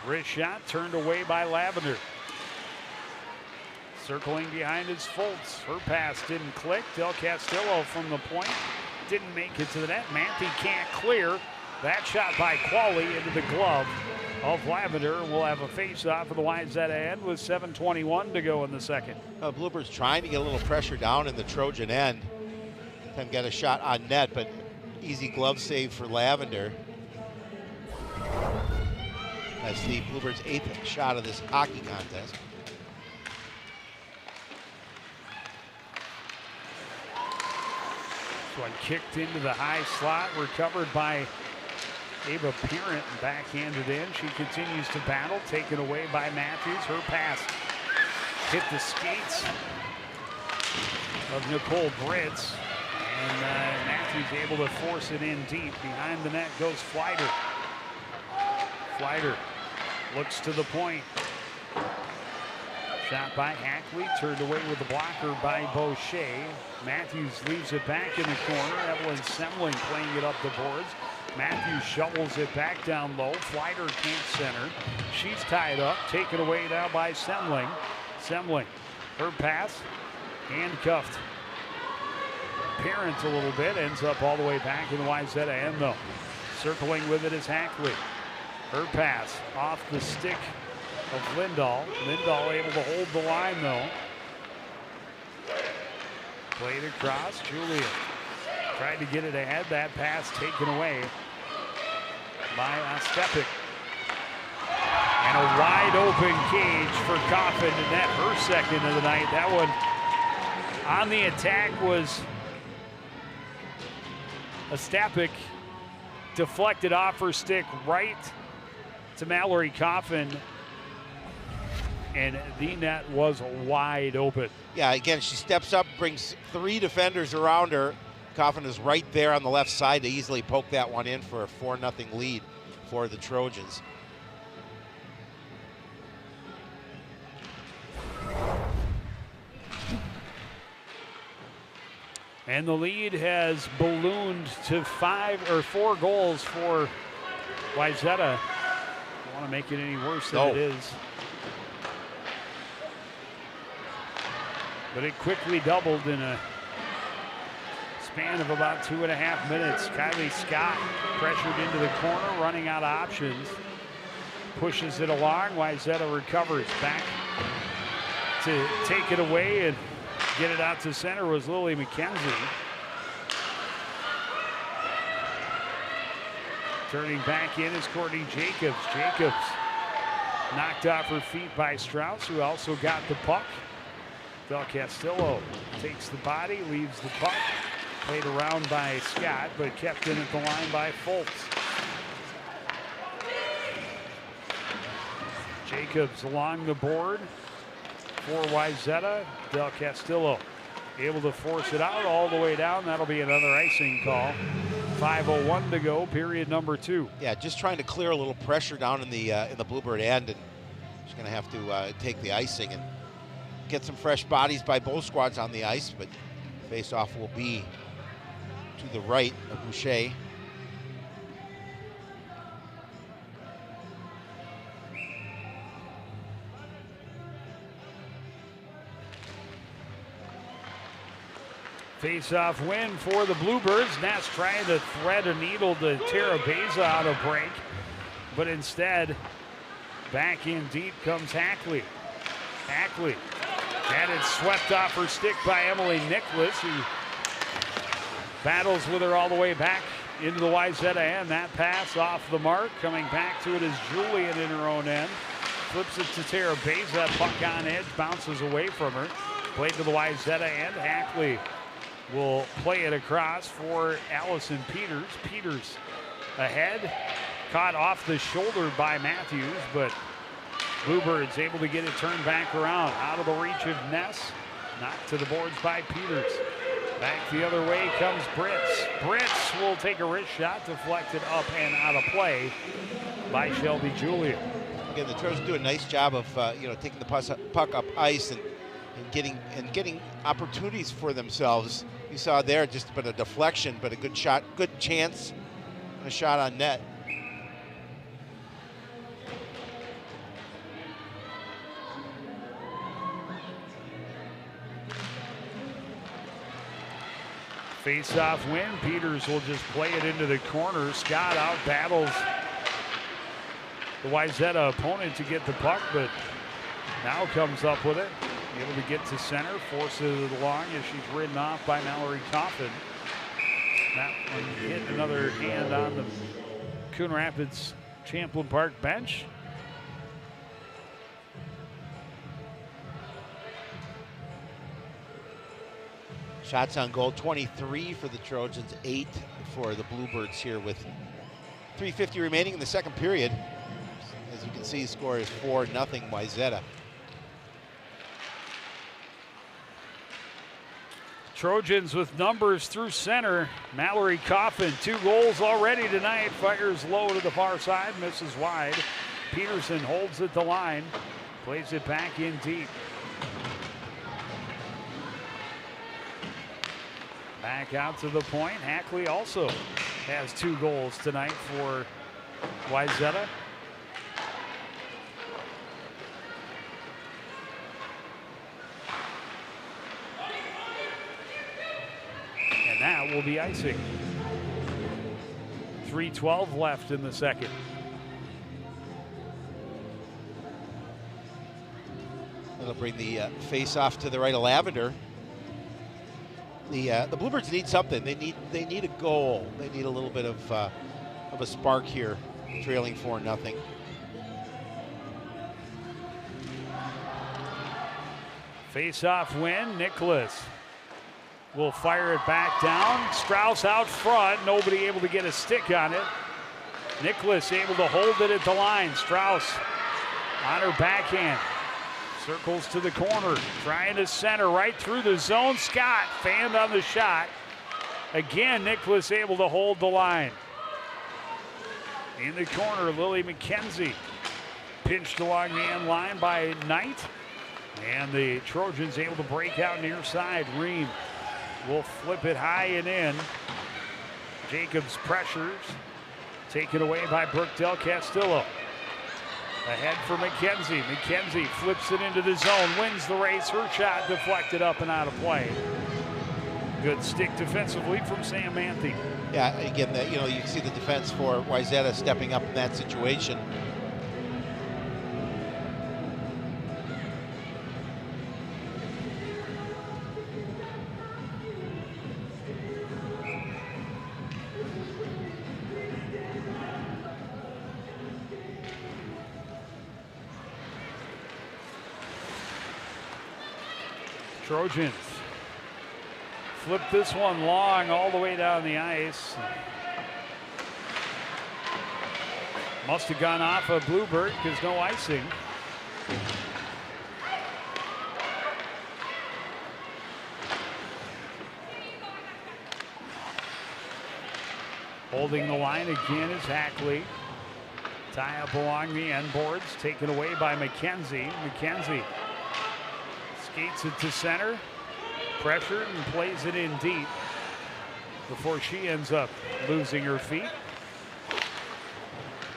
Wrist shot turned away by Lavender. Circling behind is Fultz. Her pass didn't click. Del Castillo from the point. Didn't make it to the net. Manthe can't clear. That shot by Qualley into the glove of Lavender. We'll have a face-off for the Wayzata end with 7:21 to go in the second. Bluebirds trying to get a little pressure down in the Trojan end. Then got a shot on net, but easy glove save for Lavender. That's the Bluebirds' 8th shot of this hockey contest. One kicked into the high slot, recovered by Ava Pierant and backhanded in. She continues to battle, taken away by Matthews. Her pass hit the skates of Nicole Britz, and Matthews able to force it in deep. Behind the net goes Flighter. Flighter looks to the point. Shot by Hackley, turned away with the blocker by Boucher. Matthews leaves it back in the corner. Evelyn Semling playing it up the boards. Matthews shovels it back down low. Flighter can't center. She's tied up, taken away now by Semling. Semling, her pass, handcuffed. Parent a little bit, ends up all the way back in the Wayzata end though. Circling with it is Hackley. Her pass off the stick of Lindahl. Lindahl able to hold the line though. Played across. Julian tried to get it ahead. That pass taken away by Ostepik. And a wide open cage for Coffin to net her second of the night. That one on the attack was Ostepik, deflected off her stick right to Mallory Coffin, and the net was wide open. Yeah, again, she steps up, brings 3 defenders around her. Coffin is right there on the left side to easily poke that one in for a 4-0 lead for the Trojans. And the lead has ballooned to 4 goals for Wayzata. Don't want to make it any worse than it is. But it quickly doubled in a span of about 2.5 minutes. Kylie Scott pressured into the corner, running out of options. Pushes it along. Wayzata recovers back to take it away and get it out to center was Lily McKenzie. Turning back in is Courtney Jacobs. Jacobs knocked off her feet by Strauss, who also got the puck. Del Castillo takes the body, leaves the puck. Played around by Scott, but kept in at the line by Foltz. Jacobs along the board for Wayzata. Del Castillo able to force it out all the way down. That'll be another icing call. 5:01 to go, period number 2. Yeah, just trying to clear a little pressure down in the Bluebird end, and she's going to have to take the icing and get some fresh bodies by both squads on the ice. But face-off will be to the right of Boucher. Face-off win for the Bluebirds. Nats trying to thread a needle to Tara Beza out of break, but instead, back in deep comes Hackley. Hackley had it swept off her stick by Emily Nicholas, who battles with her all the way back into the Wayzata end. That pass off the mark. Coming back to it is Julian in her own end. Flips it to Tara Beza. Puck on edge, bounces away from her. Played to the Wayzata end. Hackley will play it across for Allison Peters. Peters ahead, caught off the shoulder by Matthews, but Bluebirds able to get it turned back around. Out of the reach of Ness, knocked to the boards by Peters. Back the other way comes Brits. Brits will take a wrist shot, deflected up and out of play by Shelby Julian. Again, the Trojans do a nice job of taking the puck up ice and getting opportunities for themselves. You saw there just been a deflection, but a good shot, good chance, and a shot on net. Face-off win. Peters will just play it into the corner. Scott out battles the Wayzata opponent to get the puck, but now comes up with it. Able to get to center, forces it along as she's ridden off by Mallory Coffin. That one hit another hand on the Coon Rapids Champlain Park bench. Shots on goal, 23 for the Trojans, 8 for the Bluebirds here with 3:50 remaining in the second period. As you can see, the score is 4-0 Wayzata. Trojans with numbers through center. Mallory Coffin, 2 goals already tonight. Fires low to the far side, misses wide. Peterson holds at the line, plays it back in deep. Back out to the point. Hackley also has 2 goals tonight for Wayzata. And that will be icing. 3:12 left in the second. That'll bring the face-off to the right of Lavender. The Bluebirds need something. They need a goal. They need a little bit of a spark here, trailing 4-0. Face-off win. Nicholas will fire it back down. Strauss out front. Nobody able to get a stick on it. Nicholas able to hold it at the line. Strauss on her backhand. Circles to the corner. Trying to center right through the zone. Scott fanned on the shot. Again, Nicholas able to hold the line. In the corner, Lily McKenzie. Pinched along the end line by Knight. And the Trojans able to break out near side. Ream will flip it high and in. Jacobs pressures. Taken away by Brooke Del Castillo. Ahead for McKenzie. McKenzie flips it into the zone, wins the race. Her shot deflected up and out of play. Good stick defensively from Sam Manthe. Yeah, again, you can see the defense for Wayzata stepping up in that situation. Trojans flip this one long all the way down the ice. Must have gone off a Bluebird because no icing. Holding the line again is Hackley. Tie up along the end boards, taken away by McKenzie. McKenzie skates it to center, pressured and plays it in deep before she ends up losing her feet.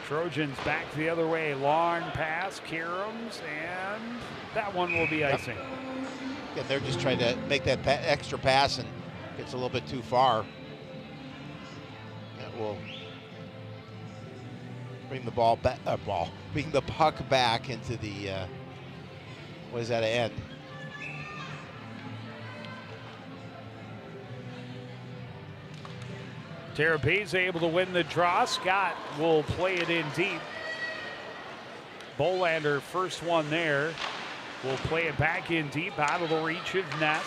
Trojans back the other way, long pass, Karams, and that one will be icing. Again, they're just trying to make that extra pass and gets a little bit too far. That will bring the bring the puck back into the Wayzata end. Terabeza able to win the draw. Scott will play it in deep. Bolander, first one there, will play it back in deep out of the reach of Ness.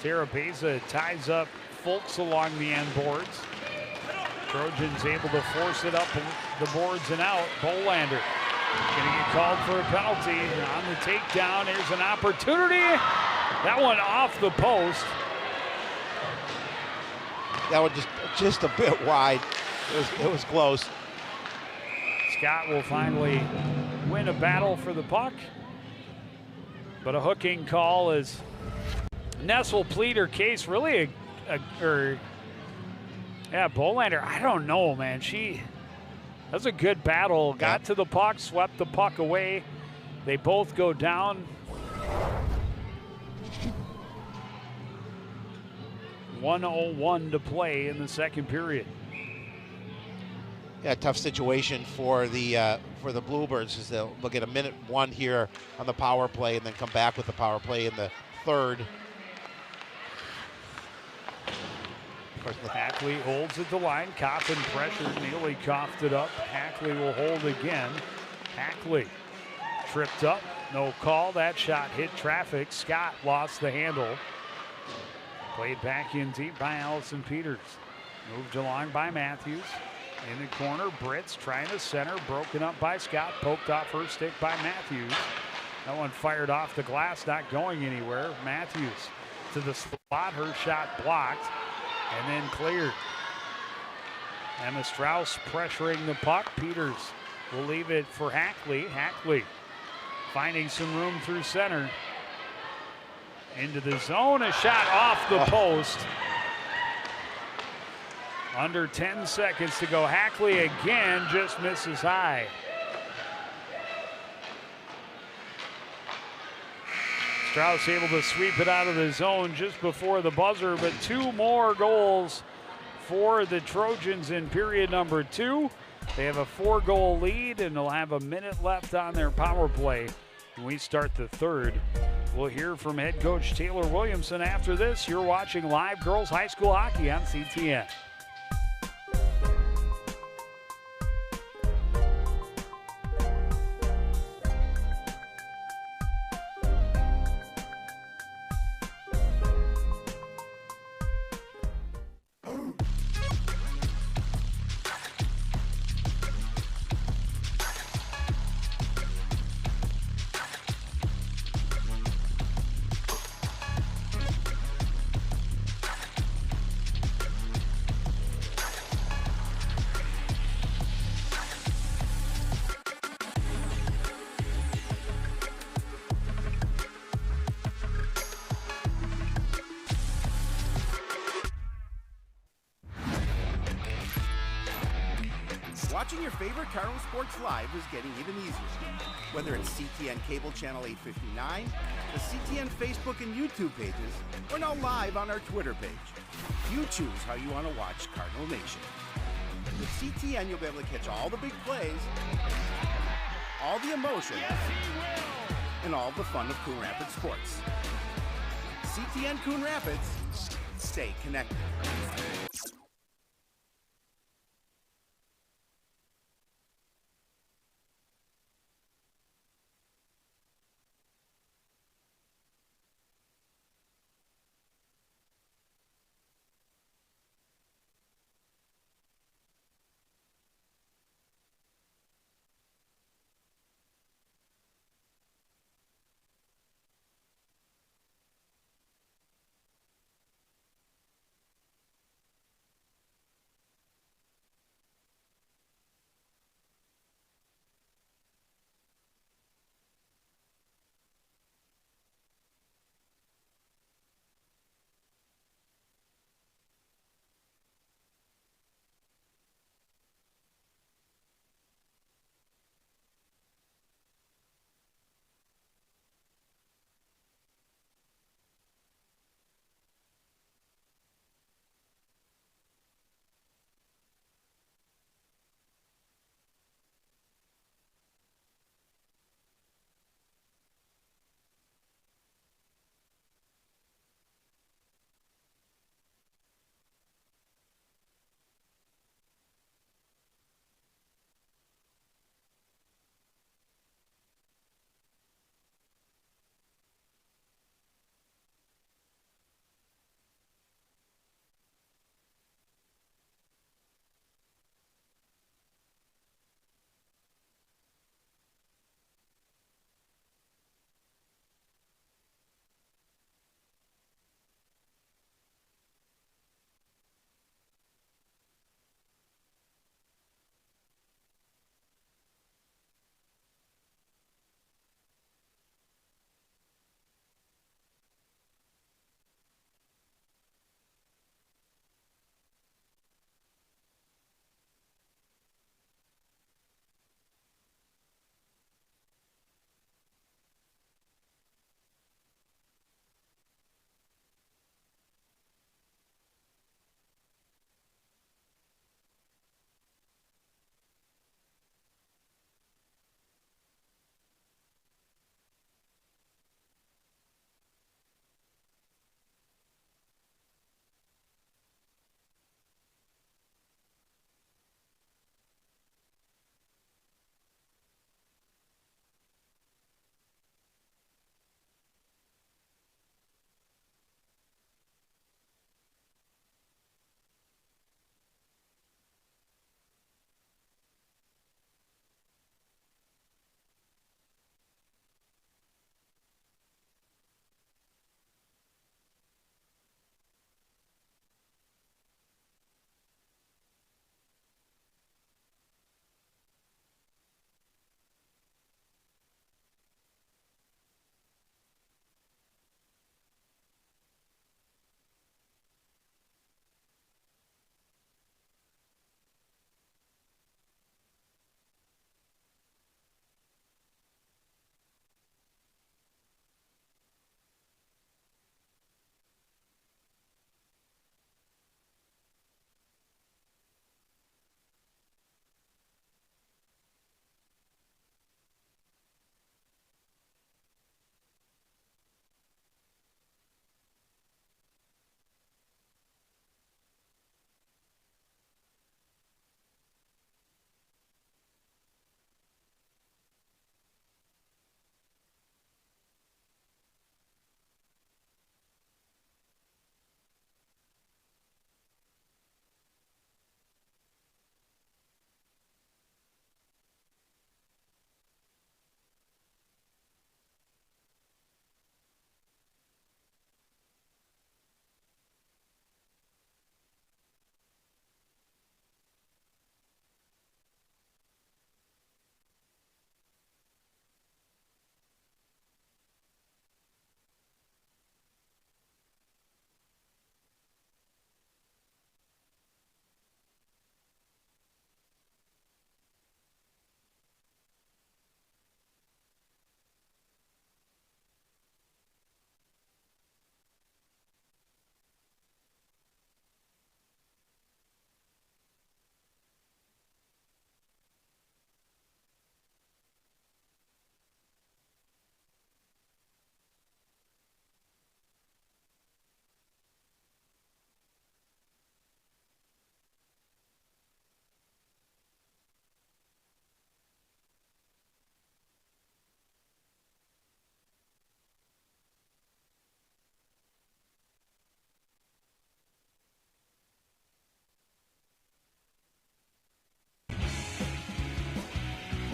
Terabeza ties up Fultz along the end boards. Trojans able to force it up the boards and out. Bolander going to get called for a penalty on the takedown. Here's an opportunity. That one off the post. That one just a bit wide. It was close. Scott will finally win a battle for the puck. But a hooking call is Ness will plead her case. Really Bolander, I don't know, man. That was a good battle. Got to the puck, swept the puck away. They both go down. 1:01 to play in the second period. Yeah, tough situation for the Bluebirds as they'll get a minute one here on the power play and then come back with the power play in the third. Hackley holds at the line. Coffin pressured, nearly coughed it up. Hackley will hold again. Hackley tripped up, no call. That shot hit traffic. Scott lost the handle. Played back in deep by Allison Peters. Moved along by Matthews. In the corner, Brits trying to center, broken up by Scott, poked off her stick by Matthews. That one fired off the glass, not going anywhere. Matthews to the spot, her shot blocked and then cleared. Emma Strauss pressuring the puck. Peters will leave it for Hackley. Hackley finding some room through center. Into the zone, a shot off the post. Under 10 seconds to go. Hackley again just misses high. Strauss able to sweep it out of the zone just before the buzzer, but two more goals for the Trojans in period number 2. They have a 4-goal lead and they'll have a minute left on their power play when we start the third. We'll hear from head coach Taylor Williamson after this. You're watching live girls high school hockey on CTN. Watching your favorite Cardinal sports live is getting even easier. Whether it's CTN Cable Channel 859, the CTN Facebook and YouTube pages, or now live on our Twitter page. You choose how you want to watch Cardinal Nation. With CTN, you'll be able to catch all the big plays, all the emotion, and all the fun of Coon Rapids sports. CTN Coon Rapids, stay connected.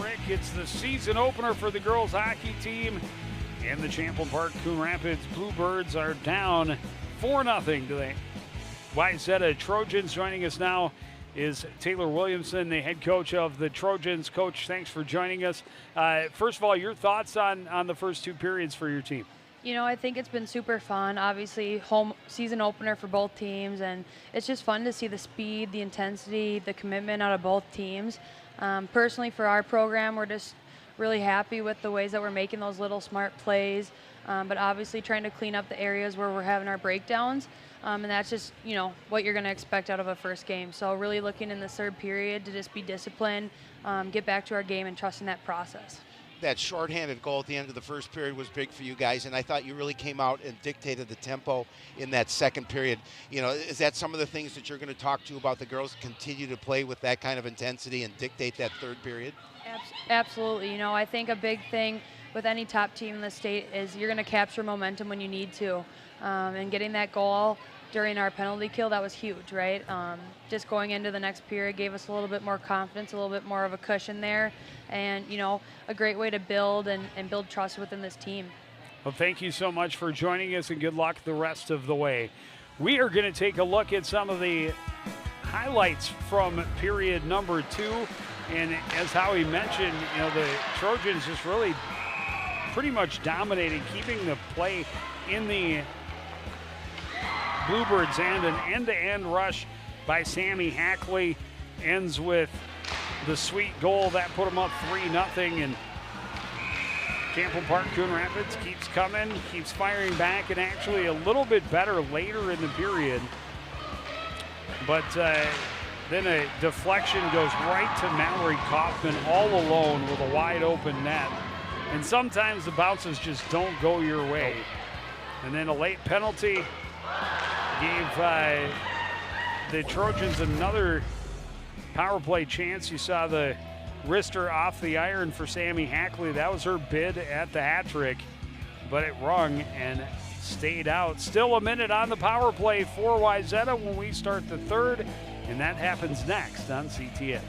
Rick. It's the season opener for the girls hockey team. And the Champlain Park Coon Rapids Bluebirds are down 4-0 to the Wayzata Trojans. Joining us now is Taylor Williamson, the head coach of the Trojans. Coach, thanks for joining us. First of all, your thoughts on the first two periods for your team? You know, I think it's been super fun. Obviously, home season opener for both teams, and it's just fun to see the speed, the intensity, the commitment out of both teams. Personally, for our program, we're just really happy with the ways that we're making those little smart plays, but obviously trying to clean up the areas where we're having our breakdowns, and that's just, you know, what you're going to expect out of a first game. So really looking in the third period to just be disciplined, get back to our game, and trusting that process. That shorthanded goal at the end of the first period was big for you guys, and I thought you really came out and dictated the tempo in that second period. You know, is that some of the things that you're going to talk to about the girls, continue to play with that kind of intensity and dictate that third period? Absolutely. You know, I think a big thing with any top team in the state is you're going to capture momentum when you need to, and getting that goal during our penalty kill, that was huge, right? Just going into the next period gave us a little bit more confidence, a little bit more of a cushion there, and, you know, a great way to build and build trust within this team. Well, thank you so much for joining us, and good luck the rest of the way. We are going to take a look at some of the highlights from period number 2, and as Howie mentioned, you know, the Trojans just really pretty much dominating, keeping the play in the Bluebirds' and an end-to-end rush by Sammy Hackley ends with the sweet goal that put them up 3-0, and Champlain Park Coon Rapids keeps coming, keeps firing back, and actually a little bit better later in the period. But then a deflection goes right to Mallory Kaufman all alone with a wide open net. And sometimes the bounces just don't go your way. And then a late penalty gave the Trojans another power play chance. You saw the wrister off the iron for Sammy Hackley. That was her bid at the hat trick, but it rung and stayed out. Still a minute on the power play for Wayzata when we start the third, and that happens next on CTN.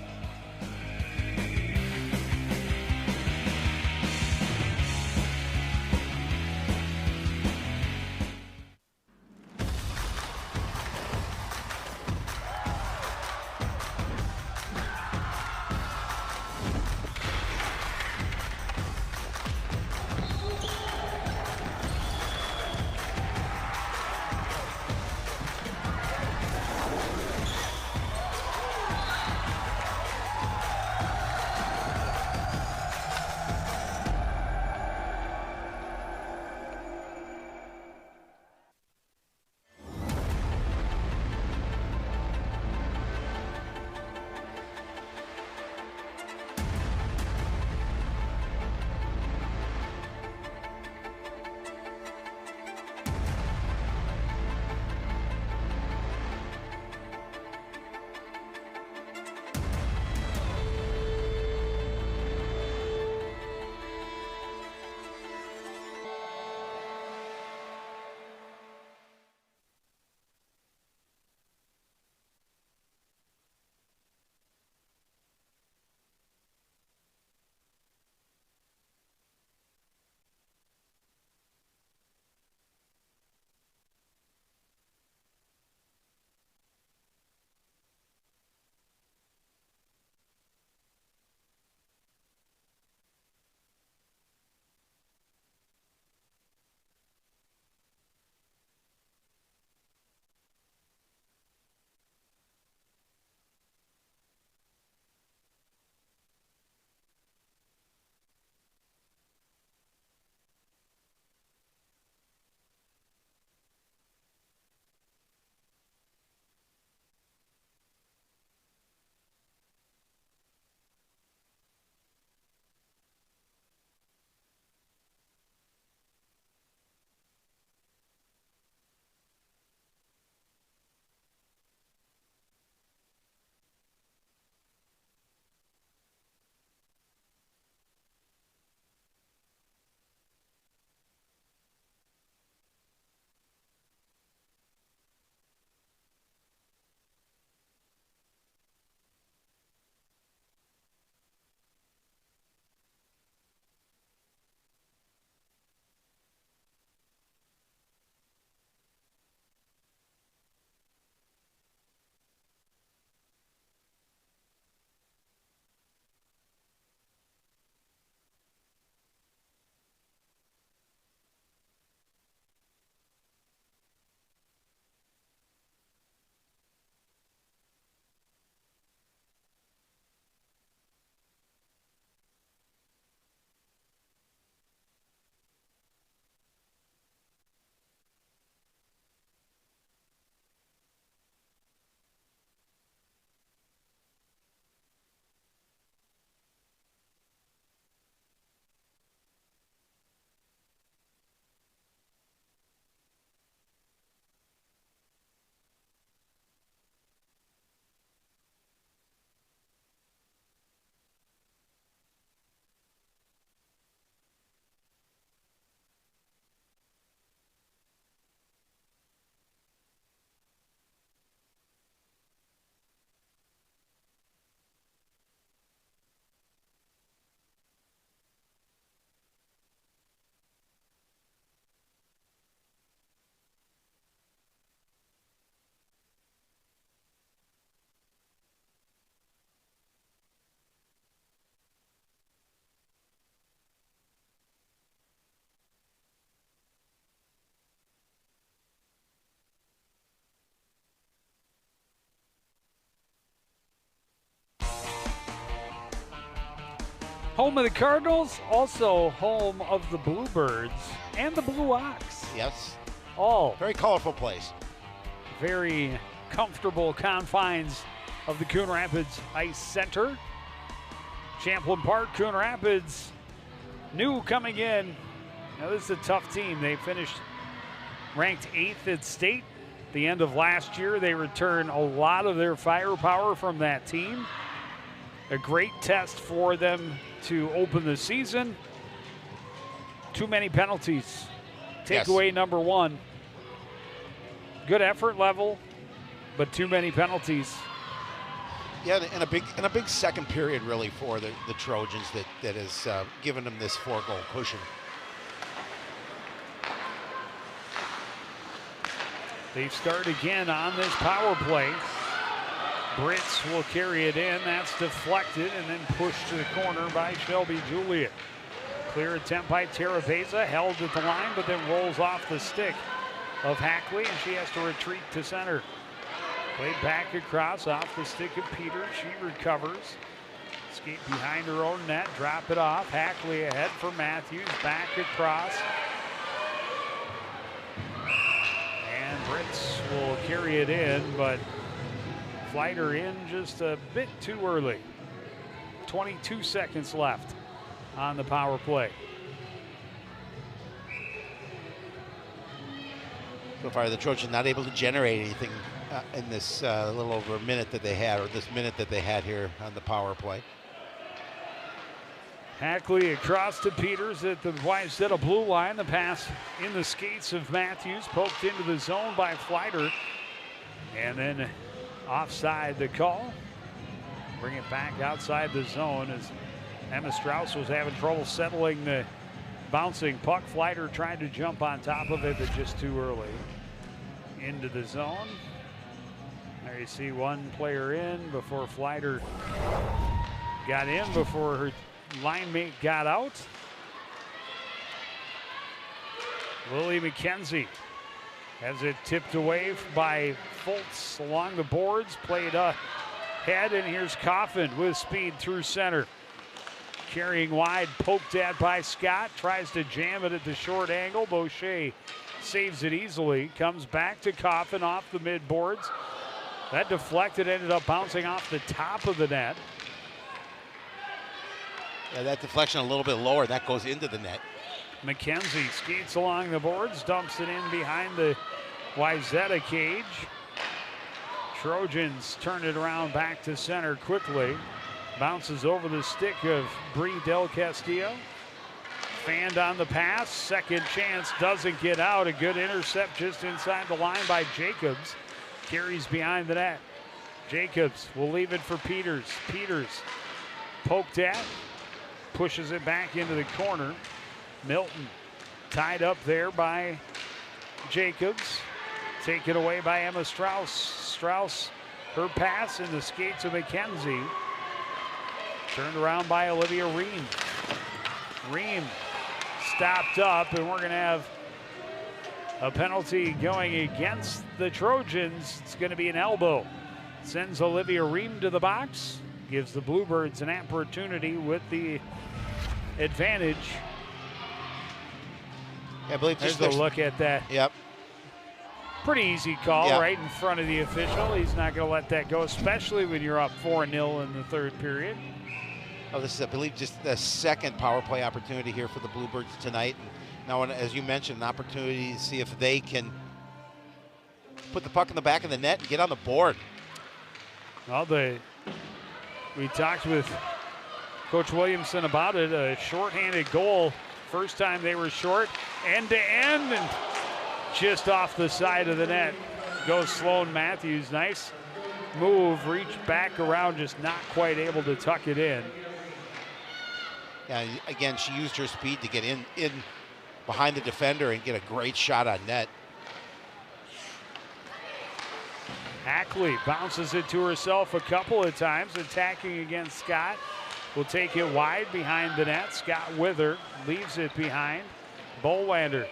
Home of the Cardinals, also home of the Bluebirds and the Blue Ox. Yes. All Very colorful place. very comfortable confines of the Coon Rapids Ice Center. Champlain Park, Coon Rapids, new coming in. Now this is a tough team. They finished ranked 8th at state. The end of last year, they return a lot of their firepower from that team. A great test for them to open the season. Too many penalties. Takeaway number 1. Good effort level, but too many penalties. Yeah, and a big second period really for the Trojans that has given them this 4-goal cushion. They start again on this power play. Brits will carry it in. That's deflected and then pushed to the corner by Shelby Juliet. Clear attempt by Terabeza, held at the line, but then rolls off the stick of Hackley, and she has to retreat to center. Played back across off the stick of Peters. She recovers. Skate behind her own net, drop it off. Hackley ahead for Matthews, back across. And Brits will carry it in, but Flighter in just a bit too early. 22 seconds left on the power play. So far, the Trojans not able to generate anything in this little over a minute that they had, or this minute that they had here on the power play. Hackley across to Peters at the Wayzata blue line. The pass in the skates of Matthews, poked into the zone by Flighter. And then offside the call. Bring it back outside the zone as Emma Strauss was having trouble settling the bouncing puck. Flighter tried to jump on top of it, but just too early. Into the zone. There you see one player in before Flighter got in, before her line mate got out. Lily McKenzie has it tipped away by Fultz along the boards, played ahead, and here's Coffin with speed through center. Carrying wide, poked at by Scott, tries to jam it at the short angle. Boucher saves it easily, comes back to Coffin off the mid boards. That deflected, ended up bouncing off the top of the net. Yeah, that deflection a little bit lower, that goes into the net. McKenzie skates along the boards, dumps it in behind the Wayzata cage. Trojans turn it around back to center quickly. Bounces over the stick of Brie Del Castillo. Fanned on the pass, second chance, doesn't get out. A good intercept just inside the line by Jacobs. Carries behind the net. Jacobs will leave it for Peters. Peters poked at, pushes it back into the corner. Milton tied up there by Jacobs. Taken away by Emma Strauss. Strauss, her pass in the skates of McKenzie. Turned around by Olivia Ream. Ream stopped up, and we're going to have a penalty going against the Trojans. It's going to be an elbow. Sends Olivia Ream to the box. Gives the Bluebirds an opportunity with the advantage. Yeah, I believe there's a look at that. Yep. Pretty easy call, yep, right in front of the official. He's not going to let that go, especially when you're up 4-0 in the third period. Oh, this is, I believe, just the second power play opportunity here for the Bluebirds tonight. And now, as you mentioned, an opportunity to see if they can put the puck in the back of the net and get on the board. Well, we talked with Coach Williamson about it. A shorthanded goal. First time they were short, end to end, and just off the side of the net goes Sloan Matthews. Nice move, reached back around, just not quite able to tuck it in. Yeah, again, she used her speed to get in behind the defender and get a great shot on net. Hackley bounces it to herself a couple of times, attacking against Scott. Will take it wide behind the net. Scott with her, leaves it behind. Bolander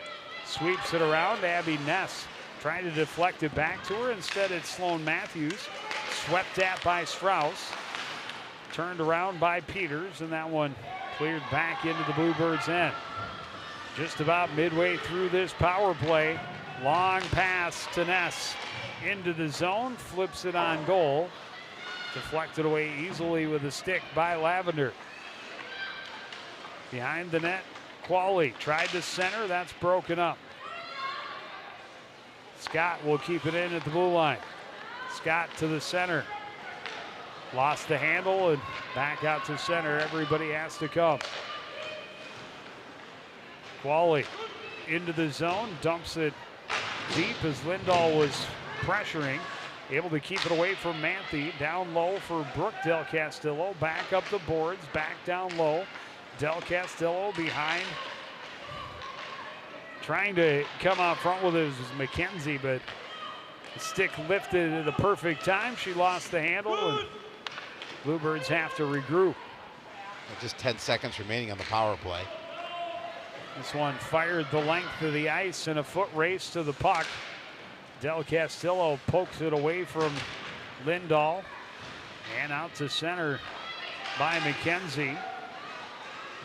sweeps it around. Abby Ness trying to deflect it back to her. Instead, it's Sloan Matthews, swept at by Strauss. Turned around by Peters, and that one Cleared back into the Bluebirds' end. Just about midway through this power play. Long pass to Ness into the zone, flips it on goal. Deflected away easily with a stick by Lavender. Behind the net, Qualley tried to center, that's broken up. Scott will keep it in at the blue line. Scott to the center. Lost the handle and back out to center. Everybody has to come. Qualley into the zone, dumps it deep as Lindahl was pressuring. Able to keep it away from Manthe. Down low for Brooke Del Castillo. Back up the boards, back down low. Del Castillo behind. Trying to come out front with it was McKenzie, but the stick lifted at the perfect time. She lost the handle, and Bluebirds have to regroup. Just 10 seconds remaining on the power play. This one fired the length of the ice in a foot race to the puck. Del Castillo pokes it away from Lindahl and out to center by McKenzie.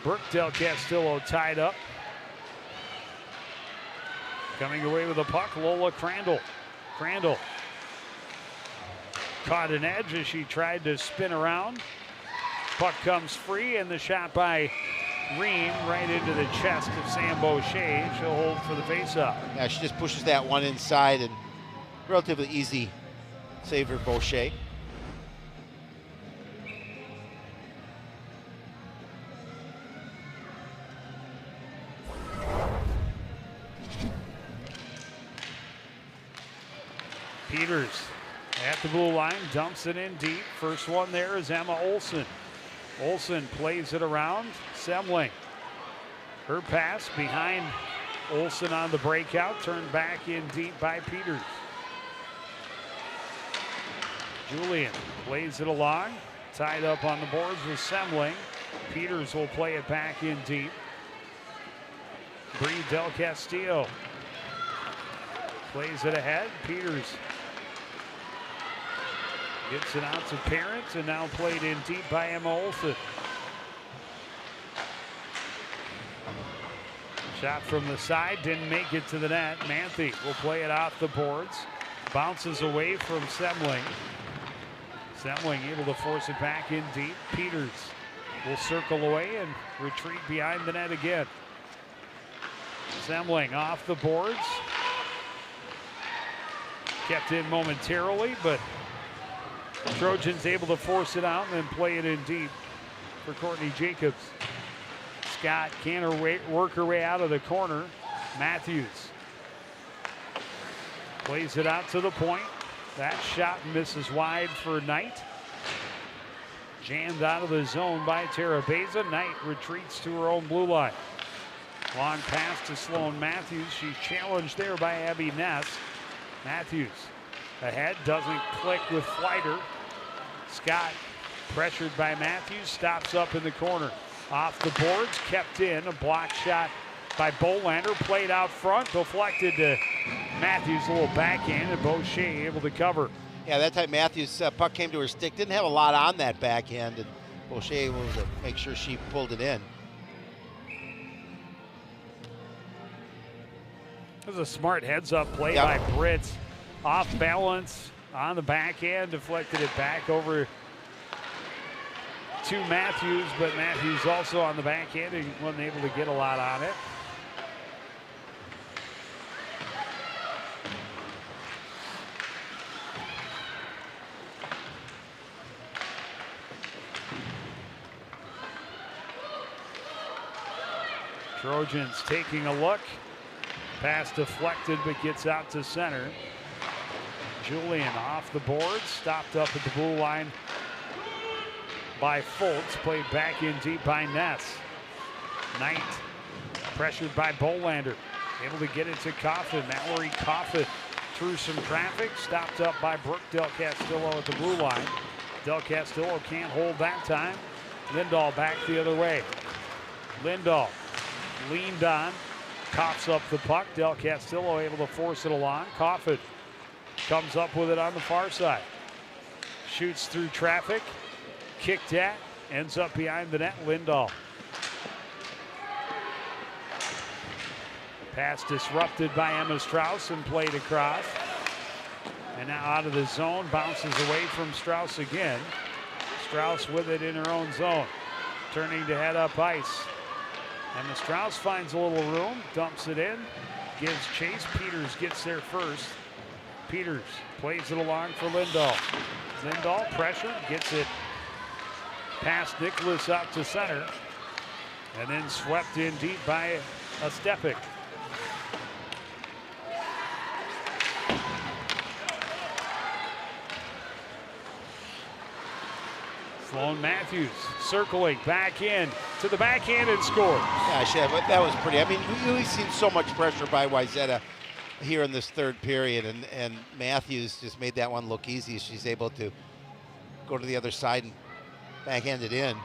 Brooke Del Castillo tied up. Coming away with the puck, Lola Crandall. Crandall caught an edge as she tried to spin around. Puck comes free, and the shot by Ream right into the chest of Sam Boucher. She'll hold for the faceoff. Yeah, she just pushes that one inside, and relatively easy save for Boucher. Peters at the blue line, dumps it in deep. First one there is Emma Olsen. Olsen plays it around. Semling. Her pass behind Olsen on the breakout, turned back in deep by Peters. Julian plays it along, tied up on the boards with Semling. Peters will play it back in deep. Bree Del Castillo plays it ahead. Peters gets it out to Parents, and now played in deep by Emma Olsen. Shot from the side, didn't make it to the net. Manthe will play it off the boards. Bounces away from Semling. Semling able to force it back in deep. Peters will circle away and retreat behind the net again. Semling off the boards. Kept in momentarily, but Trojans able to force it out and then play it in deep for Courtney Jacobs. Scott can't work her way out of the corner. Matthews plays it out to the point. That shot misses wide for Knight. Jammed out of the zone by Terabeza. Knight retreats to her own blue line. Long pass to Sloan Matthews. She's challenged there by Abby Ness. Matthews ahead, doesn't click with Flighter. Scott pressured by Matthews, stops up in the corner. Off the boards, kept in, a block shot by Bolander, played out front, deflected to Matthews, a little backhand, and Boucher able to cover. Yeah, that time Matthews' puck came to her stick, didn't have a lot on that backhand, and Boucher able to make sure she pulled it in. It was a smart heads-up play by Brits. Off balance on the backhand, deflected it back over to Matthews, but Matthews also on the backhand and wasn't able to get a lot on it. Trojans taking a look. Pass deflected, but gets out to center. Julian off the board, stopped up at the blue line by Fultz, played back in deep by Ness. Knight pressured by Bolander, able to get it to Coffin. Mallory Coffin through some traffic, stopped up by Brooke Del Castillo at the blue line. Del Castillo can't hold that time. Lindahl back the other way. Lindahl leaned on, coughs up the puck. Del Castillo able to force it along. Coffin comes up with it on the far side. Shoots through traffic. Kicked at. Ends up behind the net. Lindahl Pass disrupted by Emma Strauss and played across. And now out of the zone, bounces away from Strauss again. Strauss with it in her own zone. Turning to head up ice. Emma Strauss finds a little room, dumps it in, gives chase. Peters gets there first. Peters plays it along for Lindahl. Lindahl pressure, gets it past Nicholas out to center. And then swept in deep by Ostepik. Sloan Matthews circling back in to the backhand and scores. Yeah, that was pretty. I mean, we've seen so much pressure by Wayzata here in this third period, and Matthews just made that one look easy. She's able to go to the other side and backhand it in.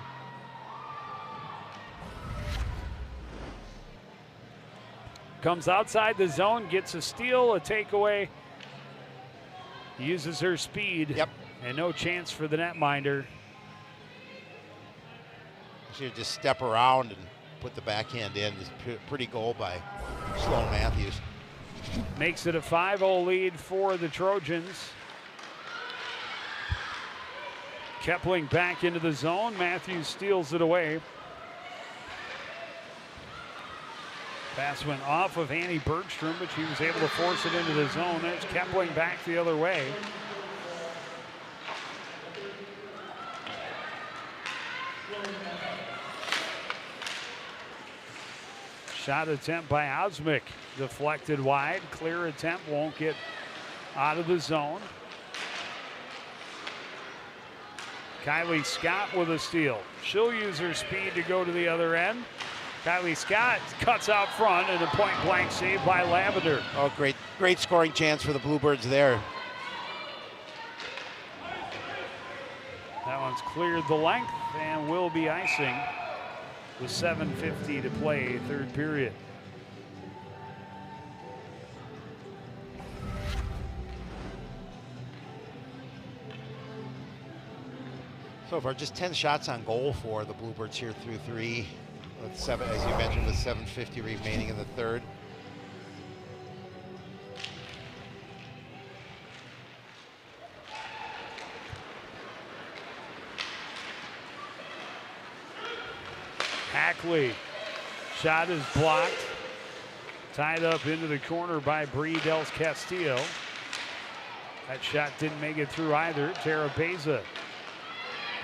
Comes outside the zone, gets a steal, a takeaway. Uses her speed. Yep. And no chance for the netminder. She would just step around and put the backhand in. Just pretty goal by Sloan Matthews. Makes it a 5-0 lead for the Trojans. Kepling back into the zone. Matthews steals it away. Pass went off of Annie Bergstrom, but she was able to force it into the zone. There's Kepling back the other way. Shot attempt by Osmick, deflected wide. Clear attempt, won't get out of the zone. Kylie Scott with a steal. She'll use her speed to go to the other end. Kylie Scott cuts out front and a point blank save by Lavender. Oh, great scoring chance for the Bluebirds there. That one's cleared the length and will be icing with 7:50 to play, third period. So far, just 10 shots on goal for the Bluebirds here through three. With seven, as you mentioned, with 7:50 remaining in the third. Hackley, shot is blocked. Tied up into the corner by Bree Dels Castillo. That shot didn't make it through either. Tara Beza.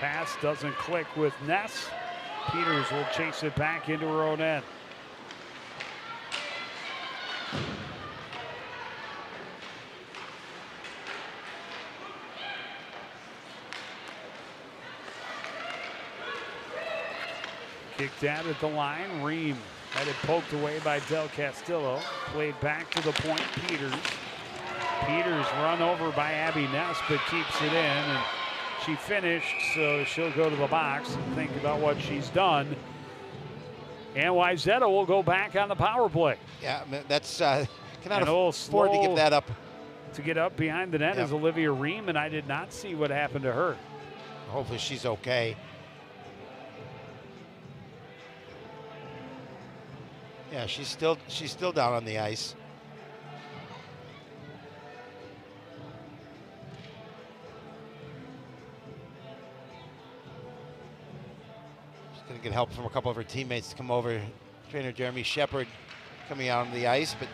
Pass doesn't click with Ness. Peters will chase it back into her own end. Kicked out at the line. Ream had it poked away by Del Castillo. Played back to the point. Peters. Peters run over by Abby Ness, but keeps it in. And she finished, so she'll go to the box and think about what she's done. And Wayzata will go back on the power play. Yeah, that's cannot And afford to give that up. To get up behind the net Yep. is Olivia Ream, and I did not see what happened to her. Hopefully she's okay. Yeah, she's still down on the ice. She's going to get help from a couple of her teammates to come over. Trainer Jeremy Shepard coming out on the ice, but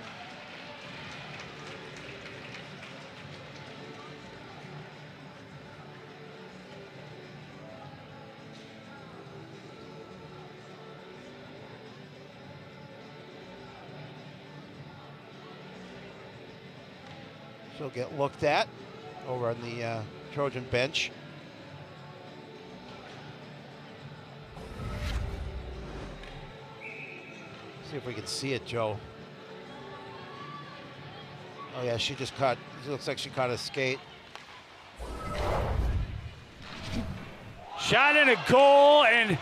she'll get looked at over on the Trojan bench. See if we can see it, Joe. Oh yeah, she just caught, it looks like she caught a skate. Shot in a goal, and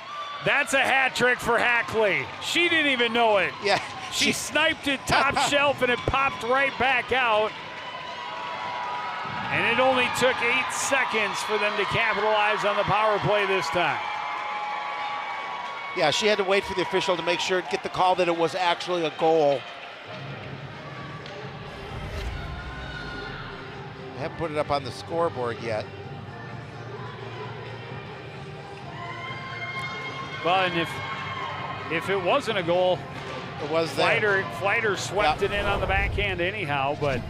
that's a hat trick for Hackley. She didn't even know it. Yeah. She sniped it top shelf, and it popped right back out. And it only took 8 seconds for them to capitalize on the power play this time. Yeah, she had to wait for the official to make sure, get the call that it was actually a goal. haven't put it up on the scoreboard yet. Well, and if it wasn't a goal, It was there. Flighter swept it in on the backhand anyhow, but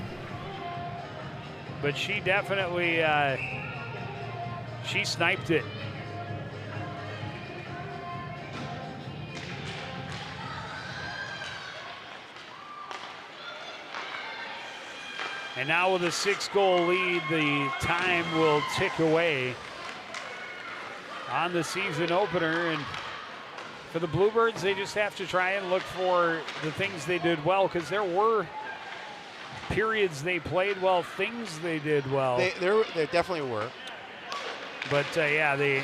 she definitely she sniped it. And now with a 6-goal lead, the time will tick away on the season opener. And for the Bluebirds, they just have to try and look for the things they did well, because there were periods they played well, things they did well. There definitely were. But yeah, the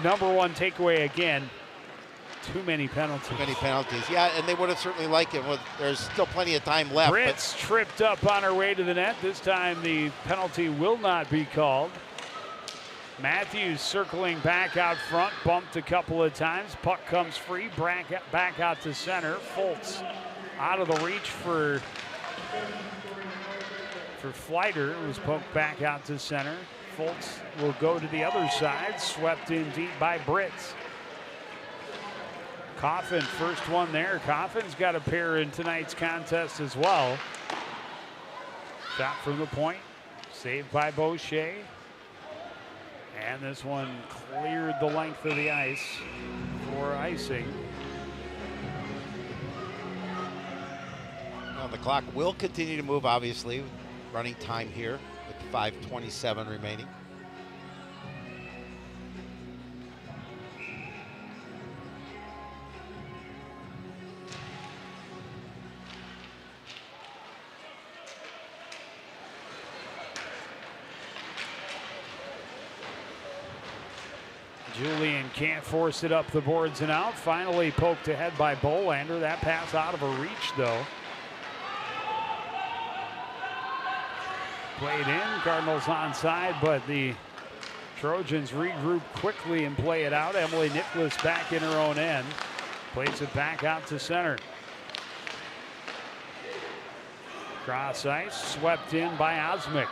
number one takeaway again, too many penalties. Too many penalties. Yeah, and they would have certainly liked it. Well, there's still plenty of time left. Brits tripped up on her way to the net. This time the penalty will not be called. Matthews circling back out front, bumped a couple of times. Puck comes free, back out to center. Fultz out of the reach for Flighter. It was poked back out to center. Fultz will go to the other side, swept in deep by Brits. Coffin, first one there. Coffin's got a pair in tonight's contest as well. Shot from the point, saved by Boucher. And this one cleared the length of the ice for icing. Well, the clock will continue to move, obviously. Running time here with 5:27 remaining. Julian can't force it up the boards and out. Finally poked ahead by Bolander. That pass out of her reach, though. Played in, Cardinals onside, but the Trojans regroup quickly and play it out. Emily Nicholas back in her own end. Plays it back out to center. Cross ice, swept in by Osmic.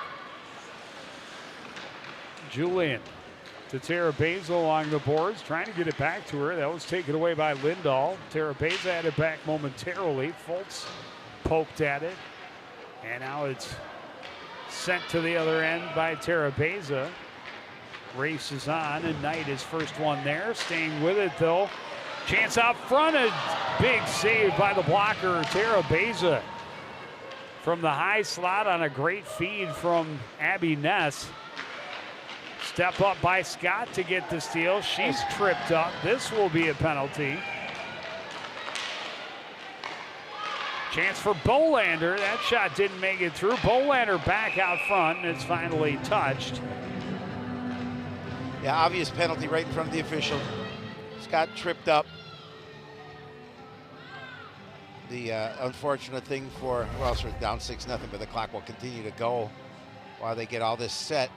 Julian to Tara Basil along the boards, trying to get it back to her. That was taken away by Lindahl. Tara Basil had it back momentarily. Fultz poked at it, and now it's sent to the other end by Tara Basil. Races on, and Knight is first one there. Staying with it, though. Chance out front, a big save by the blocker, Tara Basil. From the high slot on a great feed from Abby Ness. Step up by Scott to get the steal. She's tripped up. This will be a penalty. Chance for Bolander. That shot didn't make it through. Bolander back out front, and it's finally touched. Yeah, obvious penalty right in front of the official. Scott tripped up. The unfortunate thing for, well, so it's down 6-0, but the clock will continue to go while they get all this set.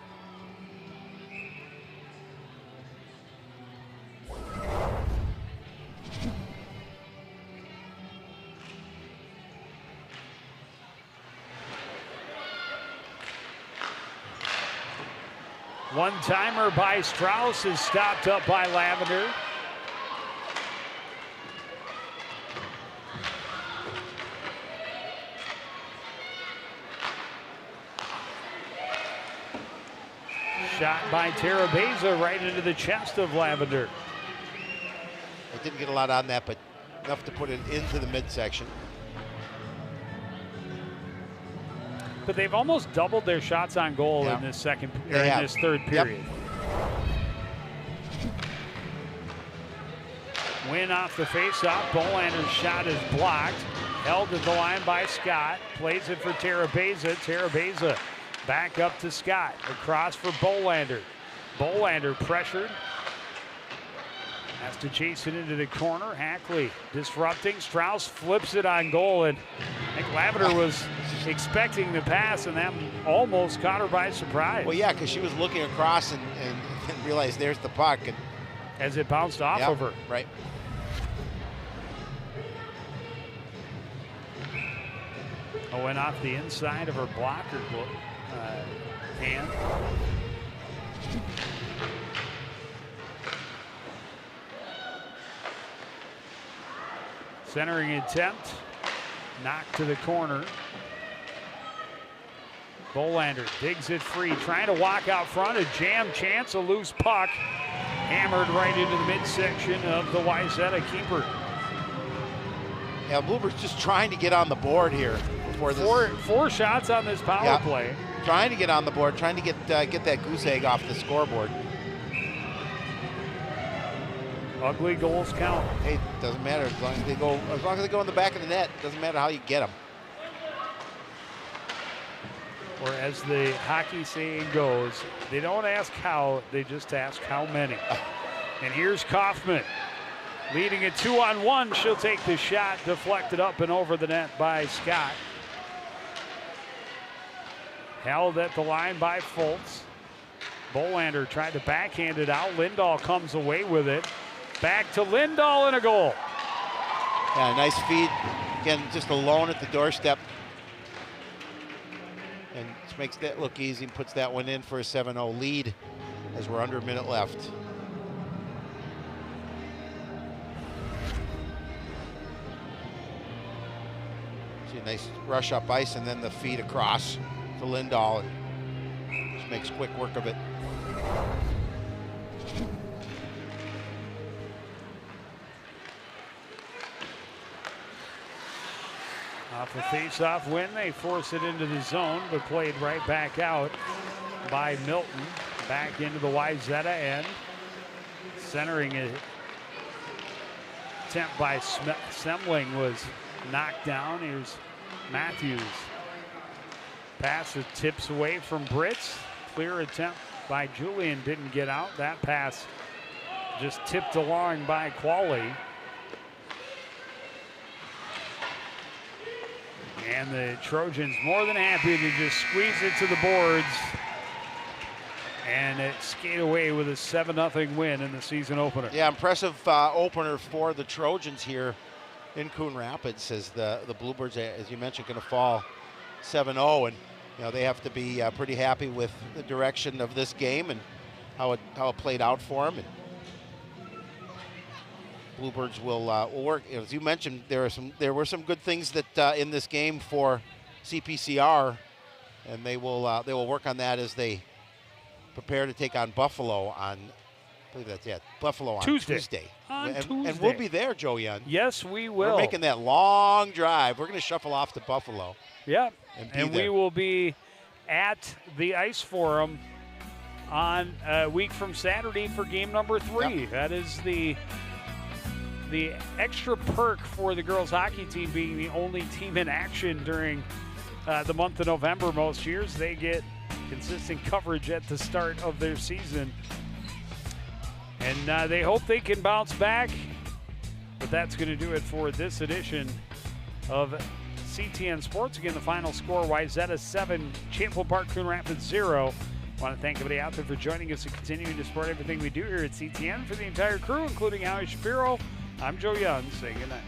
One-timer by Strauss is stopped up by Lavender. Shot by Tara Beza right into the chest of Lavender. I didn't get a lot on that, but enough to put it into the midsection. But they've almost doubled their shots on goal in this this third period. Win off the faceoff. Bolander's shot is blocked. Held at the line by Scott. Plays it for Tara Beza. Tara Beza back up to Scott. Across for Bolander. Bolander pressured. Has to chase it into the corner. Hackley disrupting. Strauss flips it on goal, and I think Lavender was expecting the pass, and that almost caught her by surprise. Well, yeah, because she was looking across and realized there's the puck. And as it bounced off of her. Right. Oh, went off the inside of her blocker. hand. Centering attempt, knocked to the corner. Bolander digs it free, trying to walk out front, a jam chance, a loose puck, hammered right into the midsection of the Wayzata keeper. Yeah, Bluebirds just trying to get on the board here before this. Four shots on this power play. Trying to get on the board, trying to get that goose egg off the scoreboard. Ugly goals count. Hey, doesn't matter as long as they go in the back of the net. Doesn't matter how you get them. Or as the hockey saying goes, they don't ask how, they just ask how many. And here's Kaufman, leading it 2-on-1. She'll take the shot, deflected up and over the net by Scott. Held at the line by Fultz. Bolander tried to backhand it out. Lindahl comes away with it. Back to Lindahl and a goal. Yeah, nice feed. Again, just alone at the doorstep. And just makes that look easy and puts that one in for a 7-0 lead as we're under a minute left. See a nice rush up ice and then the feed across to Lindahl. And just makes quick work of it. Off a face-off win, they force it into the zone, but played right back out by Milton. Back into the Wayzata end. Centering it. Attempt by Semling was knocked down. Here's Matthews. Pass that tips away from Brits. Clear attempt by Julian, didn't get out. That pass just tipped along by Qualley. And the Trojans more than happy to just squeeze it to the boards and skate away with a 7-0 win in the season opener. Yeah, impressive opener for the Trojans here in Coon Rapids, as the Bluebirds, as you mentioned, going to fall 7-0, and you know they have to be pretty happy with the direction of this game and how it played out for them. And Bluebirds will work. As you mentioned, there were some good things that in this game for CPCR, and they will work on that as they prepare to take on Buffalo on. I believe that's Buffalo on Tuesday. And we'll be there, Joe Young. Yes, we will. We're making that long drive. We're going to shuffle off to Buffalo. Yep. And we will be at the Ice Forum on a week from Saturday for game number 3. Yep. That is the extra perk for the girls hockey team being the only team in action during the month of November most years. They get consistent coverage at the start of their season. And they hope they can bounce back. But that's going to do it for this edition of CTN Sports. Again, the final score, Wayzata 7, Chapel Park, Coon Rapids 0. I want to thank everybody out there for joining us and continuing to support everything we do here at CTN. For the entire crew, including Howie Shapiro, I'm Joe Young, saying goodnight.